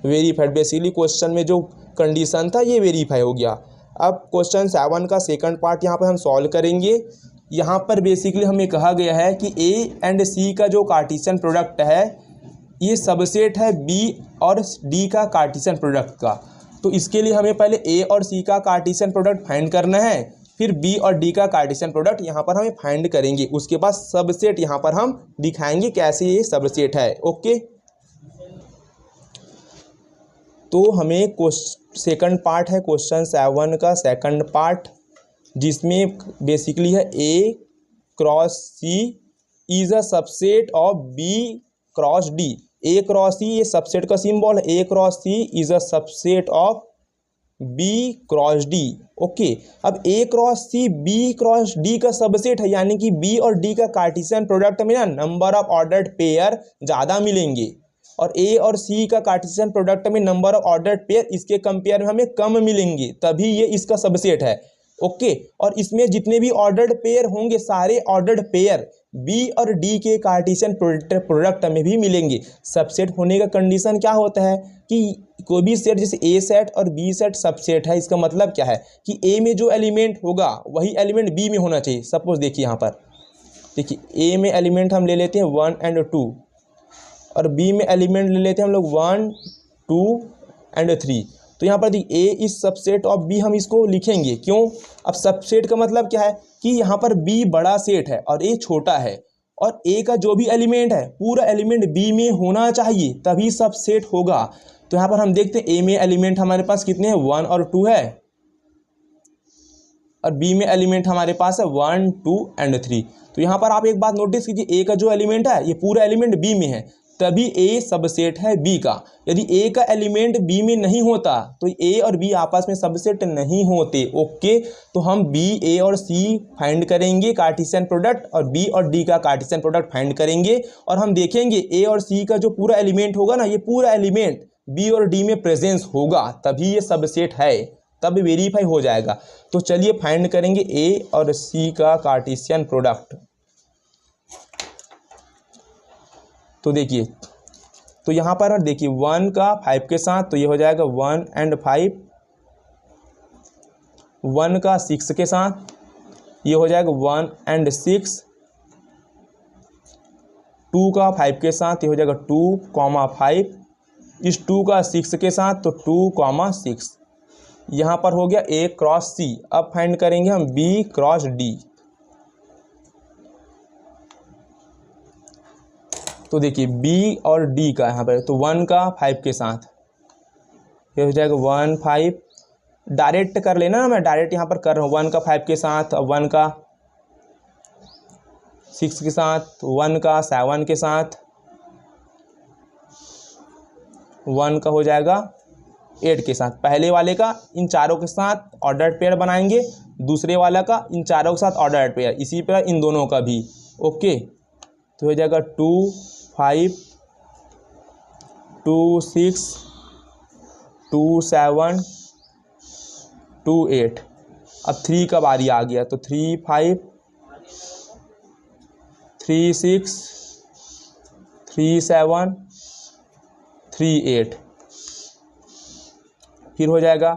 वेरीफाइड। बेसिकली क्वेश्चन में जो कंडीशन था ये वेरीफाई हो गया। अब क्वेश्चन 7 का सेकंड पार्ट यहाँ पर हम सॉल्व करेंगे। यहाँ पर बेसिकली हमें कहा गया है कि ए एंड सी का जो कार्टेशियन प्रोडक्ट है ये सबसेट है बी और डी का कार्टेशियन प्रोडक्ट का। तो इसके लिए हमें पहले ए और सी का कार्टेशियन प्रोडक्ट फाइंड करना है, फिर बी और डी का कार्टेशियन प्रोडक्ट यहाँ पर हमें फाइंड करेंगे। उसके बाद सबसेट यहाँ पर हम दिखाएंगे कैसे ये सबसेट है। ओके, तो हमें सेकंड पार्ट है क्वेश्चन 7 का सेकंड पार्ट, जिसमें बेसिकली है A cross C is a subset of B cross D. A cross C ये सबसेट का सिंबल है, A cross C is a subset of B cross D. Okay, अब A cross C B cross D का subset है, यानी कि B और D का कार्टेशियन प्रोडक्ट में ना नंबर ऑफ ऑर्डर्ड पेयर ज़्यादा मिलेंगे और ए और सी का कार्टेशियन प्रोडक्ट में नंबर ऑफ ऑर्डर्ड पेयर इसके कंपेयर में हमें कम मिलेंगे, तभी ये इसका सबसेट है। ओके, और इसमें जितने भी ऑर्डर्ड पेयर होंगे सारे ऑर्डर्ड पेयर बी और डी के कार्टेशियन प्रोडक्ट में भी मिलेंगे। सबसेट होने का कंडीशन क्या होता है कि कोई भी सेट, जैसे ए सेट और बी सेट सबसेट है, इसका मतलब क्या है कि ए में जो एलिमेंट होगा वही एलिमेंट बी में होना चाहिए। सपोज देखिए, यहाँ पर देखिए ए में एलिमेंट हम ले लेते हैं 1 एंड 2 और बी में एलिमेंट ले लेते हैं हम लोग 1, 2 एंड 3। तो यहाँ पर देखिए ए इज सबसेट ऑफ बी, हम इसको लिखेंगे क्यों। अब सबसेट का मतलब क्या है कि यहाँ पर बी बड़ा सेट है और ए छोटा है, और ए का जो भी एलिमेंट है पूरा एलिमेंट बी में होना चाहिए तभी सबसेट होगा। तो यहाँ पर हम देखते हैं ए में एलिमेंट हमारे पास कितने हैं, 1 और 2 है, और बी में एलिमेंट हमारे पास है 1, 2 एंड 3। तो यहाँ पर आप एक बात नोटिस कीजिए, ए का जो एलिमेंट है ये पूरा एलिमेंट बी में है, तभी ए सबसेट है बी का। यदि ए का एलिमेंट बी में नहीं होता तो ए और बी आपस में सबसेट नहीं होते। ओके, तो हम बी, ए और सी फाइंड करेंगे कार्टेशियन प्रोडक्ट, और बी और डी का कार्टेशियन प्रोडक्ट फाइंड करेंगे, और हम देखेंगे ए और सी का जो पूरा एलिमेंट होगा ना, ये पूरा एलिमेंट बी और डी में प्रेजेंस होगा, तभी ये सबसेट है, तब वेरीफाई हो जाएगा। तो चलिए फाइंड करेंगे ए और सी का कार्टेशियन प्रोडक्ट। तो देखिए, तो यहाँ पर देखिए 1 का 5 के साथ तो ये हो जाएगा 1 एंड 5, 1 का 6 के साथ ये हो जाएगा 1 एंड 6, 2 का 5 के साथ ये हो जाएगा 2, 5, इस 2 का 6 के साथ तो 2, 6। यहाँ पर हो गया ए क्रॉस सी। अब फाइंड करेंगे हम बी क्रॉस डी। तो देखिए बी और डी का यहाँ पर तो 1 का 5 के साथ ये हो जाएगा 1 5, डायरेक्ट कर लेना ना, मैं डायरेक्ट यहाँ पर कर रहा हूँ 1 का 5 के साथ, 1 का 6 के साथ, 1 का 7 के साथ, 1 का हो जाएगा 8 के साथ। पहले वाले का इन चारों के साथ ऑर्डर्ड पेयर बनाएंगे, दूसरे वाला का इन चारों के साथ ऑर्डर्ड पेयर, इसी प्रकार इन दोनों का भी। ओके, तो हो जाएगा 2 5 2 6 2 7 2 8। अब 3 का बारी आ गया, तो 3 5 3 6 3 7 3 8। फिर हो जाएगा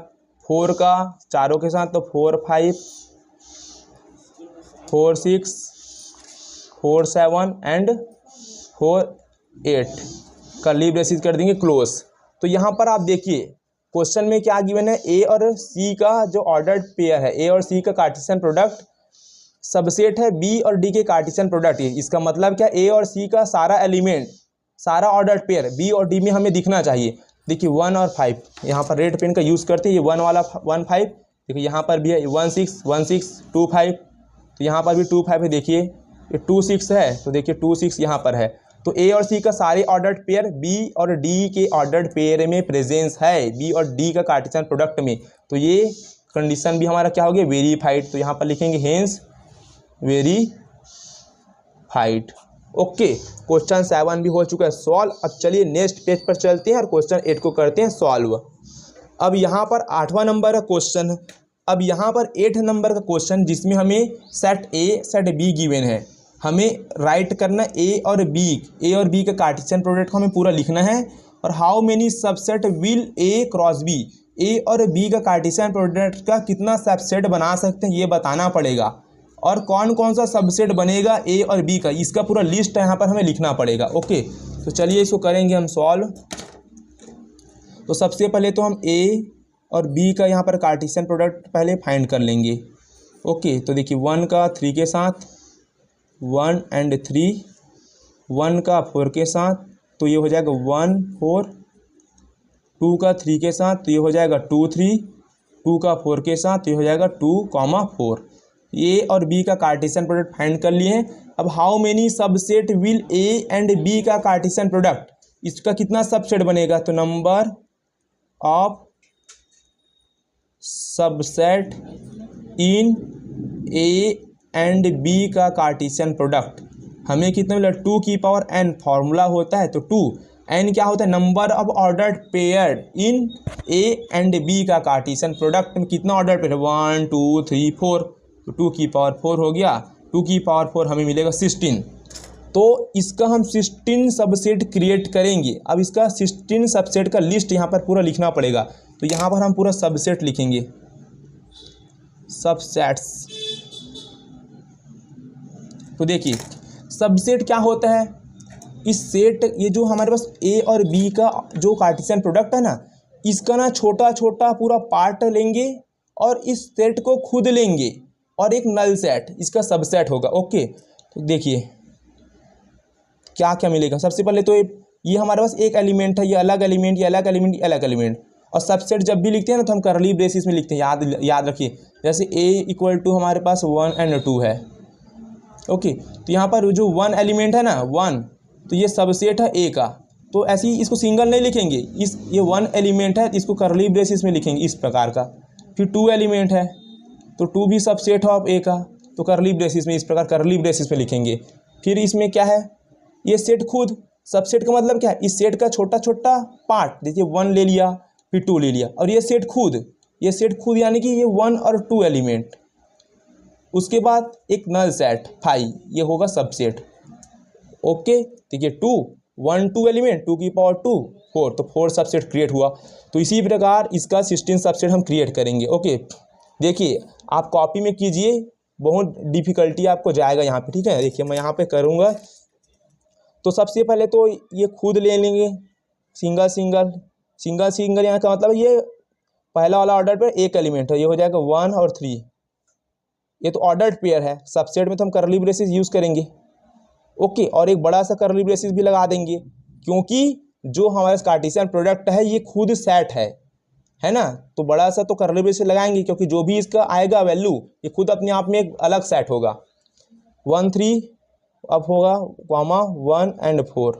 4 का चारों के साथ, तो 4 5 4 6 4 7 एंड 4 8, कर्ली ब्रेसेस कर देंगे क्लोज। तो यहाँ पर आप देखिए क्वेश्चन में क्या गिवन है, ए और सी का जो ऑर्डर्ड पेयर है, ए और सी का कार्टेशियन प्रोडक्ट सबसेट है बी और डी के कार्टेशियन प्रोडक्ट है। इसका मतलब क्या, ए और सी का सारा एलिमेंट, सारा ऑर्डर्ड पेयर बी और डी में हमें दिखना चाहिए। देखिए 1 और 5, यहाँ पर रेड पेन का यूज़ करते हैं, ये 1 वाला 1 5, देखिए यहाँ पर भी है 1 6 1 6 2 5, तो यहाँ पर भी 2 5 है, देखिए ये 2 6 है, तो देखिए 2 6 यहाँ पर है। तो ए और सी का सारे ऑर्डर्ड पेयर बी और डी के ऑर्डर्ड पेयर में प्रेजेंस है, बी और डी का कार्टेशियन प्रोडक्ट में, तो ये कंडीशन भी हमारा क्या हो गया, वेरीफाइड। तो यहाँ पर लिखेंगे हेंस वेरीफाइड। ओके, क्वेश्चन 7 भी हो चुका है सॉल्व। अब चलिए नेक्स्ट पेज पर चलते हैं और क्वेश्चन 8 को करते हैं सॉल्व। अब यहाँ पर 8वां नंबर का क्वेश्चन, अब यहाँ पर 8 नंबर का क्वेश्चन जिसमें हमें set A set be given है, हमें राइट करना ए और बी का कार्टेशियन प्रोडक्ट को हमें पूरा लिखना है, और how many subset will A cross B, A और बी का कार्टेशियन प्रोडक्ट का कितना सबसेट बना सकते हैं ये बताना पड़ेगा, और कौन कौन सा सबसेट बनेगा ए और बी का, इसका पूरा लिस्ट यहाँ पर हमें लिखना पड़ेगा। ओके, तो चलिए इसको करेंगे हम सॉल्व। तो सबसे पहले तो हम ए और बी का यहाँ पर कार्टेशियन प्रोडक्ट पहले फाइंड कर लेंगे। ओके, तो देखिए 1 का 3 के साथ 1 एंड 3, 1 का 4 के साथ, तो ये हो जाएगा 1 4, 2 का 3 के साथ, तो ये हो जाएगा 2 3, 2 का 4 के साथ, तो ये हो जाएगा 2 4। ए और बी का कार्टेशियन प्रोडक्ट फाइंड कर लिए हैं। अब how many subset will A and B का कार्टेशियन प्रोडक्ट, इसका कितना सबसेट बनेगा, तो number of subset in A and B का कार्टेशियन प्रोडक्ट हमें कितना मिला, 2 की पावर n फॉर्मूला होता है, तो 2 n क्या होता है, number of ordered pair in A and B का कार्टेशियन प्रोडक्ट में कितना ऑर्डर्ड पेयर, 1 2 3 4, तो 2 की पावर 4 हो गया, 2 की पावर 4 हमें मिलेगा 16। तो इसका हम 16 सबसेट क्रिएट करेंगे। अब इसका 16 सबसेट का लिस्ट यहाँ पर पूरा लिखना पड़ेगा, तो यहाँ पर हम पूरा सबसेट लिखेंगे, सबसेट्स। तो देखिए सबसेट क्या होता है, इस सेट, ये जो हमारे पास ए और बी का जो कार्टेशियन प्रोडक्ट है ना, इसका ना छोटा छोटा पूरा पार्ट लेंगे और इस सेट को खुद लेंगे, और एक नल सेट इसका सबसेट होगा। ओके, तो देखिए क्या क्या मिलेगा। सबसे पहले तो ये हमारे पास एक एलिमेंट है, ये अलग एलिमेंट, ये अलग एलिमेंट, ये अलग एलिमेंट, और सबसेट जब भी लिखते हैं ना तो हम कर्ली ब्रेसिस में लिखते हैं, याद रखिए। जैसे ए इक्वल टू हमारे पास 1 एंड 2 है। ओके, तो यहाँ पर जो 1 एलिमेंट है ना 1, तो ये सबसेट है ए का, तो ऐसे ही इसको सिंगल नहीं लिखेंगे, ये 1 एलिमेंट है, इसको कर्ली ब्रेसिस में लिखेंगे इस प्रकार का। फिर 2 एलिमेंट है, तो 2 भी सबसेट है ऑफ ए का, तो कर्ली ब्रेसिस में इस प्रकार कर्ली ब्रेसिस में लिखेंगे। फिर इसमें क्या है, ये सेट खुद, सबसेट का मतलब क्या है, इस सेट का छोटा छोटा पार्ट, देखिए 1 ले लिया, फिर 2 ले लिया, और ये सेट खुद, यानी कि ये 1 और 2 एलिमेंट। उसके बाद एक नल सेट 5, ये होगा सबसेट। ओके, देखिए 2 1 2 एलिमेंट, 2 की पावर 2 4, तो 4 सबसेट क्रिएट हुआ। तो इसी प्रकार इसका 16 सबसेट हम क्रिएट करेंगे। ओके, देखिए आप कॉपी में कीजिए, बहुत डिफिकल्टी आपको जाएगा यहाँ पे, ठीक है। देखिए मैं यहाँ पे करूँगा, तो सबसे पहले तो ये खुद ले लेंगे सिंगल सिंगल, यहाँ का मतलब ये पहला वाला ऑर्डर पर एक एलिमेंट है, ये हो जाएगा 1 और 3, ये तो ऑर्डर्ड पेयर है। सबसेट में तो हम कर्ली ब्रेसिस यूज़ करेंगे। ओके, और एक बड़ा सा कर्ली ब्रेसिस भी लगा देंगे, क्योंकि जो हमारे कार्टेशियन प्रोडक्ट है ये खुद सेट है, है ना। तो बड़ा सा तो कर्ली ब्रेस से लगाएंगे, क्योंकि जो भी इसका आएगा वैल्यू ये खुद अपने आप में एक अलग सेट होगा। 1 3 अब होगा कॉमा 1 और 4।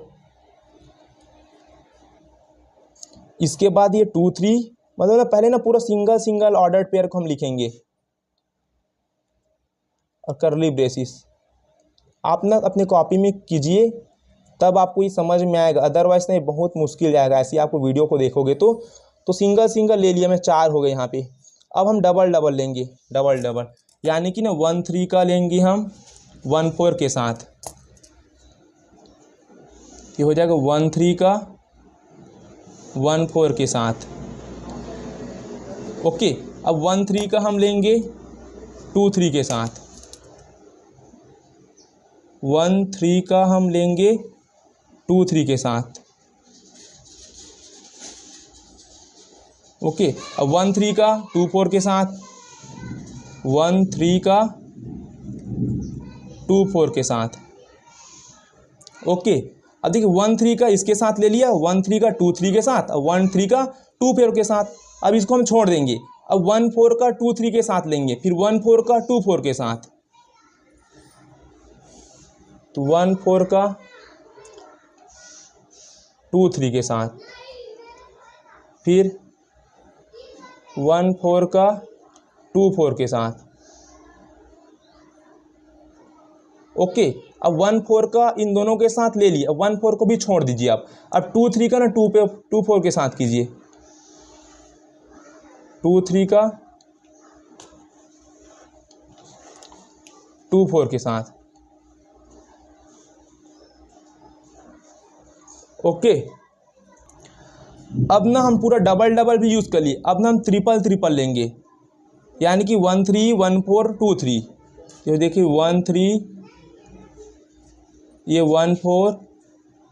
इसके बाद ये 2 3, मतलब ना पहले ना पूरा सिंगल सिंगल ऑर्डर पेयर को हम लिखेंगे और कर्ली ब्रेसिस। आप ना अपने कॉपी में कीजिए, तब आपको ये समझ में आएगा, अदरवाइज नहीं बहुत मुश्किल जाएगा ऐसे आपको वीडियो को देखोगे तो सिंगल सिंगल ले लिया मैं, 4 हो गए यहाँ पे। अब हम डबल डबल लेंगे, डबल डबल यानी कि ना 1 3 का लेंगे हम 1 4 के साथ, ये हो जाएगा 1 3 का 1 4 के साथ। ओके, अब 1 3 का हम लेंगे 2 3 के साथ, 1 3 का हम लेंगे 2 3 के साथ। ओके, अब 1 3 का 2 4 के साथ, 1 3 का 2 4 के साथ। ओके, अब देखिए 1 3 का इसके साथ ले लिया, 1 3 का 2 3 के साथ, और 1 3 का 2 4 के साथ। अब इसको हम छोड़ देंगे, अब 1 4 का 2 3 के साथ लेंगे, फिर 1 4 का 2 4 के साथ, तो 1 4 का 2 3 के साथ, फिर 1 4 का 2 4 के साथ। ओके, अब 1 4 का इन दोनों के साथ ले लिया, 1 4 को भी छोड़ दीजिए आप। अब 2 3 का ना 2 4 के साथ कीजिए, 2 3 का 2 4 के साथ। ओके, अब ना हम पूरा डबल डबल भी यूज़ कर लिए, अब ना हम ट्रिपल ट्रिपल लेंगे, यानी कि 1 3 1 4 2 3। ये देखिए 1 3, ये 1 4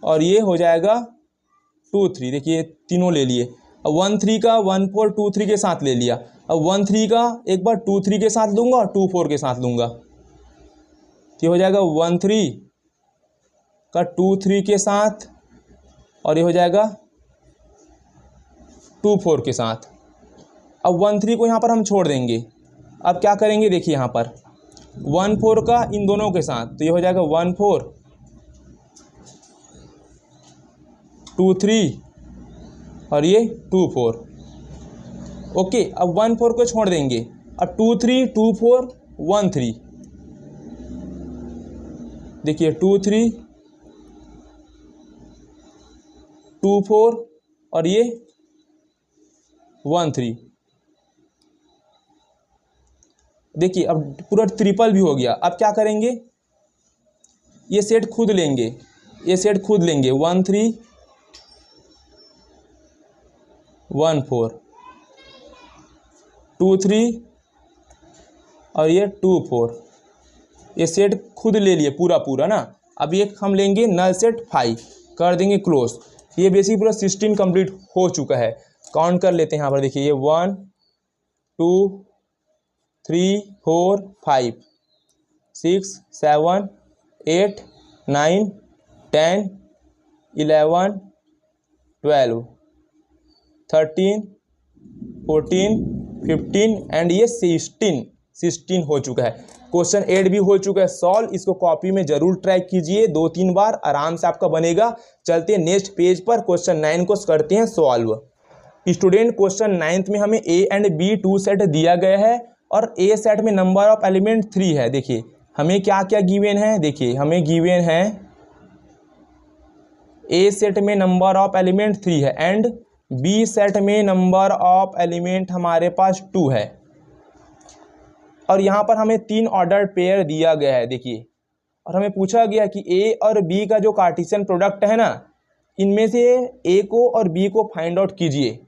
और ये हो जाएगा 2 3। देखिए तीनों ले लिए। अब 1 3 का 1 4 2 3 के साथ ले लिया, अब 1 3 का एक बार 2 3 के साथ लूँगा और 2 4 के साथ लूँगा, ये हो जाएगा 1 3 का 2 3 के साथ, और ये हो जाएगा 2 4 के साथ। अब 1 3 को यहाँ पर हम छोड़ देंगे। अब क्या करेंगे, देखिए यहाँ पर 1 4 का इन दोनों के साथ, तो ये हो जाएगा 1 4 2 3 और ये 2 4। ओके, अब 1 4 को छोड़ देंगे, अब 2 3 2 4 1 3। देखिए 2 3 2 4 और ये 1 3। देखिए अब पूरा ट्रिपल भी हो गया। अब क्या करेंगे, ये सेट खुद लेंगे, ये सेट खुद लेंगे, 1 3 1 4 2 3 और ये 2 4, ये सेट खुद ले लिए पूरा पूरा ना। अब ये हम लेंगे नल सेट 5, कर देंगे क्लोज। ये बेसिक पूरा 16 कंप्लीट हो चुका है। काउंट कर लेते हैं यहाँ पर, देखिए ये 1 2 3 4 5 6 7 8 9 10 11 12 13 14 15 एंड ये 16 हो चुका है। क्वेश्चन 8 भी हो चुका है सॉल्व। इसको कॉपी में जरूर ट्राई कीजिए 2-3 बार, आराम से आपका बनेगा। चलते हैं नेक्स्ट पेज पर, क्वेश्चन 9 को करते हैं सॉल्व। स्टूडेंट क्वेश्चन 9 में हमें ए एंड बी 2 सेट दिया गया है और ए सेट में नंबर ऑफ एलिमेंट 3 है। देखिए हमें क्या क्या गिवन है, देखिए हमें गिवन है ए सेट में नंबर ऑफ एलिमेंट 3 है एंड बी सेट में नंबर ऑफ एलिमेंट हमारे पास 2 है। और यहाँ पर हमें 3 ऑर्डर पेयर दिया गया है। देखिए, और हमें पूछा गया कि ए और बी का जो कार्टेशियन प्रोडक्ट है ना, इनमें से ए को और बी को फाइंड आउट कीजिए।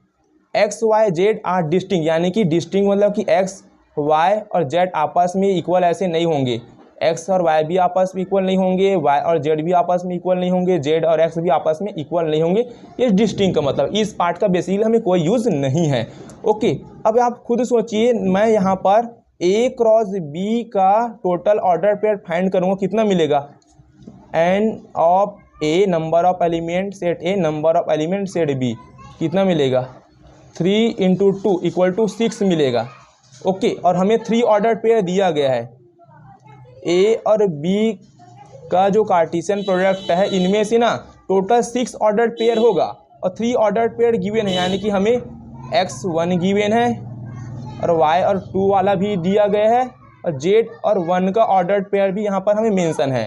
X Y Z are distinct, यानी कि डिस्टिंक्ट मतलब कि एक्स वाई और जेड आपस में इक्वल ऐसे नहीं होंगे। एक्स और वाई भी आपस में इक्वल नहीं होंगे, वाई और जेड भी आपस में इक्वल नहीं होंगे, जेड और एक्स भी आपस में इक्वल नहीं होंगे। ये डिस्टिंक्ट का मतलब, इस पार्ट का बेसिकली हमें कोई यूज़ नहीं है। ओके, अब आप खुद सोचिए, मैं यहाँ पर ए क्रॉस बी का टोटल ऑर्डर पेयर फाइंड करूँगा, कितना मिलेगा, N of A number of element set A number of element set B, कितना मिलेगा 3 × 2 = 6 मिलेगा। ओके, और हमें 3 ऑर्डर पेयर दिया गया है। ए और बी का जो कार्टेशियन प्रोडक्ट है इनमें से ना टोटल 6 ऑर्डर पेयर होगा और 3 ऑर्डर पेयर गिवन है, यानी कि हमें x1 गिवन है और y और 2 वाला भी दिया गया है और z और 1 का ऑर्डर पेयर भी यहाँ पर हमें मेंशन है।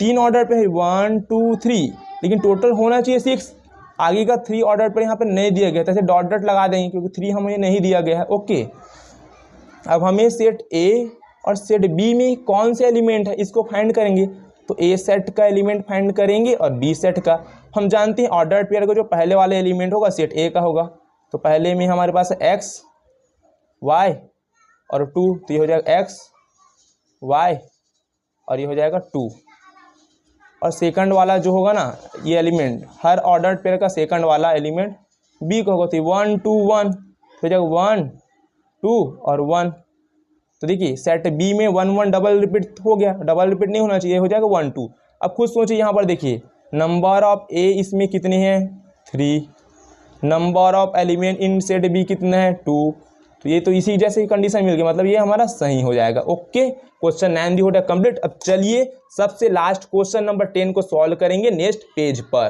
3 ऑर्डर पेयर 1 2 3, लेकिन टोटल होना चाहिए 6। आगे का 3 ऑर्डर पेयर यहाँ पर नहीं दिया गया, तो ऐसे डॉट डॉट लगा देंगे क्योंकि 3 हमें नहीं दिया गया है। ओके, अब हमें सेट ए और सेट बी में कौन से एलिमेंट है इसको फाइंड करेंगे। तो ए सेट का एलिमेंट फाइंड करेंगे और बी सेट का। हम जानते हैं ऑर्डर पेयर का जो पहले वाले एलिमेंट होगा सेट ए का होगा। तो पहले में हमारे पास है x y और 2, तो ये हो जाएगा x y और ये हो जाएगा 2। और सेकंड वाला जो होगा ना ये एलिमेंट, हर ऑर्डर पेयर का सेकंड वाला एलिमेंट बी का होगा। तो 1 2 1 हो जाएगा 1 2 और 1। तो देखिए सेट बी में 1 1 डबल रिपीट हो गया, डबल रिपीट नहीं होना चाहिए, हो जाएगा 1 2। अब खुद सोचिए यहाँ पर देखिए नंबर ऑफ ए इसमें कितने हैं 3, number of element in set B कितना है 2। तो ये तो इसी जैसे कंडीशन मिल गई, मतलब ये हमारा सही हो जाएगा। ओके, क्वेश्चन 9 दी हो गया कंप्लीट। अब चलिए सबसे लास्ट क्वेश्चन नंबर 10 को सॉल्व करेंगे नेक्स्ट पेज पर।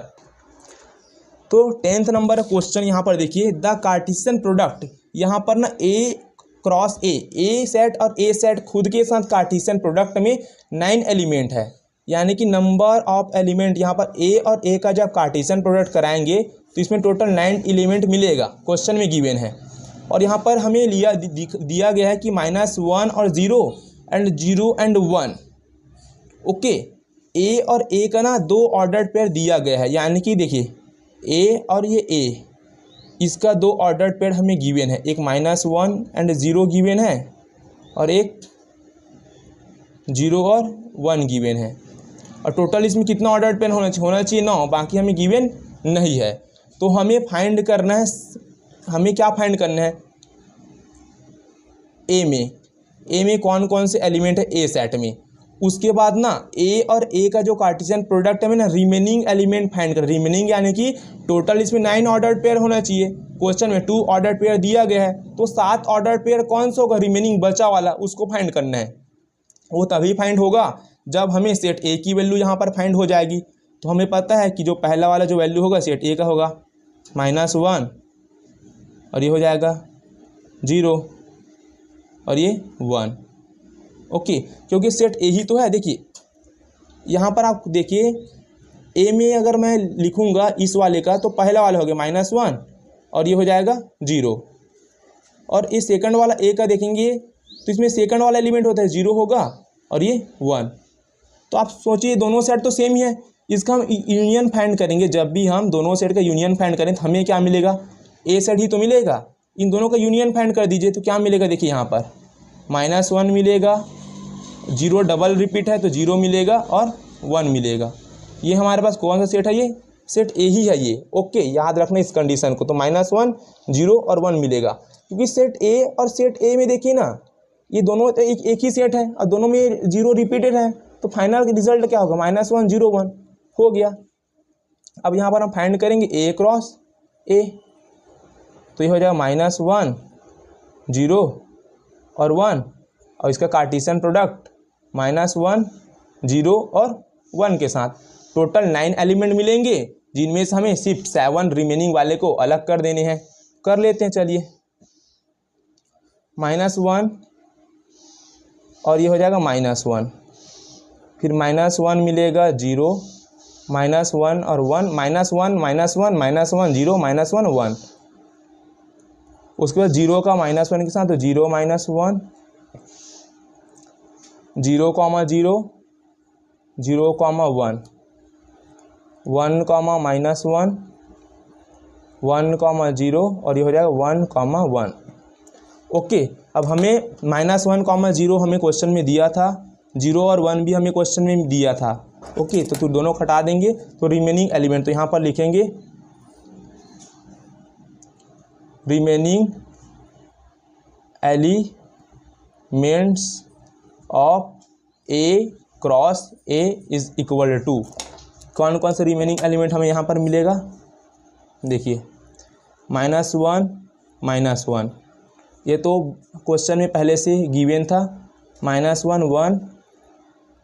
तो 10th नंबर क्वेश्चन यहाँ पर देखिए, द कार्टेशियन प्रोडक्ट, यहाँ पर ना ए क्रॉस ए सेट और ए सेट खुद के साथ कार्टेशियन प्रोडक्ट में 9 एलिमेंट है, यानी कि नंबर ऑफ एलिमेंट यहाँ पर ए और ए का जब कार्टेशियन प्रोडक्ट कराएंगे तो इसमें टोटल 9 एलिमेंट मिलेगा, क्वेश्चन में गिवन है। और यहाँ पर हमें दिया गया है कि -1 और 0 एंड 0 एंड 1। ओके, ए और ए का ना 2 ऑर्डर पेयर दिया गया है, यानी कि देखिए ए और ये ए, इसका 2 ऑर्डर पेयर हमें गिवन है, एक -1 एंड 0 गिवन है और एक 0 और 1 गिवन है। और टोटल इसमें कितना ऑर्डर पेयर होना चाहिए 9, बाकी हमें गिवन नहीं है। तो हमें फाइंड करना है, हमें क्या फाइंड करना है ए में कौन कौन से एलिमेंट है ए सेट में। उसके बाद ना ए और ए का जो कार्टेशियन प्रोडक्ट है ना रिमेनिंग एलिमेंट फाइंड कर, रिमेनिंग यानी कि टोटल इसमें 9 ऑर्डर पेयर होना चाहिए, क्वेश्चन में 2 ऑर्डर पेयर दिया गया है, तो 7 ऑर्डर पेयर कौन सा होगा रिमेनिंग बचा वाला, उसको फाइंड करना है। वो तभी फाइंड होगा जब हमें सेट ए की वैल्यू यहाँ पर फाइंड हो जाएगी। तो हमें पता है कि जो पहला वाला जो वैल्यू होगा सेट ए का होगा -1 और ये हो जाएगा 0 और ये 1। ओके, क्योंकि सेट ए ही तो है। देखिए यहाँ पर आप देखिए ए में अगर मैं लिखूँगा इस वाले का तो पहला वाला हो गया -1 और ये हो जाएगा 0। और इस सेकंड वाला ए का देखेंगे तो इसमें सेकंड वाला एलिमेंट होता है 0 होगा और ये 1। तो आप सोचिए दोनों सेट तो सेम ही है, इसका हम यूनियन फाइंड करेंगे। जब भी हम दोनों सेट का यूनियन फाइंड करें तो हमें क्या मिलेगा, ए सेट ही तो मिलेगा। इन दोनों का यूनियन फाइंड कर दीजिए तो क्या मिलेगा, देखिए यहाँ पर -1 मिलेगा, 0 डबल रिपीट है तो 0 मिलेगा और 1 मिलेगा। ये हमारे पास कौन सा सेट है, ये सेट ए ही है ये। ओके, याद रखना इस कंडीशन को। तो -1 0 और 1 मिलेगा, क्योंकि सेट ए और सेट ए में देखिए ना ये दोनों एक ही सेट है और दोनों में 0 रिपीटेड है, तो फाइनल रिजल्ट क्या होगा -1 0 1 हो गया। अब यहाँ पर हम फाइंड करेंगे ए क्रॉस ए, तो ये हो जाएगा -1 0 और 1 और इसका कार्टेशियन प्रोडक्ट -1 0 और 1 के साथ टोटल 9 एलिमेंट मिलेंगे, जिनमें से हमें सिर्फ 7 रिमेनिंग वाले को अलग कर देने हैं। कर लेते हैं, चलिए -1 और ये हो जाएगा -1, फिर -1 मिलेगा 0 -1 और 1 -1 -1 -1 0 -1 1। उसके बाद 0 का -1 के साथ तो 0 -1 0, 0 0 0 1 1 -1 1 0 और ये हो जाएगा 1 1। ओके, अब हमें -1 0 हमें क्वेश्चन में दिया था, 0 और 1 भी हमें क्वेश्चन में दिया था। ओके, तो दोनों हटा देंगे तो रिमेनिंग एलिमेंट, तो यहाँ पर लिखेंगे remaining elements of A cross A is equal to, कौन कौन से रिमेनिंग एलिमेंट हमें यहाँ पर मिलेगा, देखिए -1 -1। ये तो क्वेश्चन में पहले से गिवन था। -1 1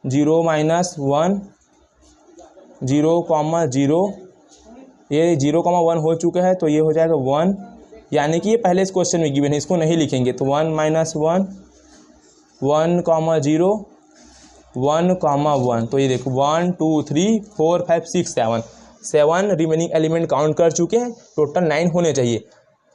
0 -1 0, 0, ये 0, 1 हो चुका है तो ये हो जाएगा 1, यानी कि ये पहले इस क्वेश्चन में गिवन है, इसको नहीं लिखेंगे। तो 1 - 1 1, 0 1, 1, तो ये देखो 1 2 3 4 5 6 7 रिमेनिंग एलिमेंट काउंट कर चुके हैं, टोटल 9 होने चाहिए।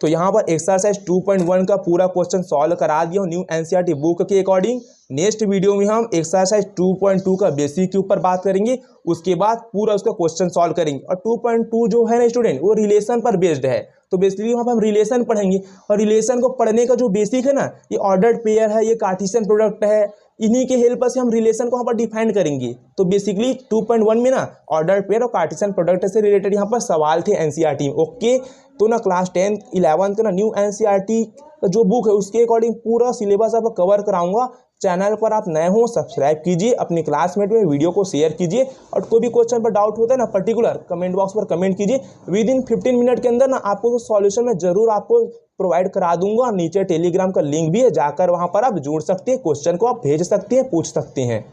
तो यहाँ पर एक्सरसाइज 2.1 का पूरा क्वेश्चन सॉल्व करा दिया हूँ न्यू एनसीईआरटी बुक के अकॉर्डिंग। नेक्स्ट वीडियो में हम एक्सरसाइज 2.2 का बेसिक के ऊपर बात करेंगे, उसके बाद पूरा उसका क्वेश्चन सॉल्व करेंगे। और 2.2 जो है ना स्टूडेंट, वो रिलेशन पर बेस्ड है, तो बेसिकली वहाँ पर हम रिलेशन पढ़ेंगे। और रिलेशन को पढ़ने का जो बेसिक है ना, ये ऑर्डर्ड पेयर है, ये कार्टेशियन प्रोडक्ट है, इन्हीं के हेल्प से हम रिलेशन को यहाँ पर डिफाइन करेंगे। तो बेसिकली 2.1 में ना ऑर्डर पेयर और कार्टेशियन प्रोडक्ट से रिलेटेड यहाँ पर सवाल थे एनसीईआरटी में। ओके, तो ना क्लास 10th 11th ना न्यू एनसीईआरटी जो बुक है उसके अकॉर्डिंग पूरा सिलेबस आपको कवर कराऊंगा। चैनल पर आप नए हो सब्सक्राइब कीजिए, अपने क्लासमेट में वीडियो को शेयर कीजिए, और कोई भी क्वेश्चन पर डाउट होता है ना पर्टिकुलर, कमेंट बॉक्स पर कमेंट कीजिए। विद इन 15 मिनट के अंदर ना आपको सॉल्यूशन में जरूर आपको प्रोवाइड करा दूंगा। नीचे टेलीग्राम का लिंक भी है, जाकर वहां पर आप जुड़ सकते हैं, क्वेश्चन को आप भेज सकते हैं, पूछ सकते हैं।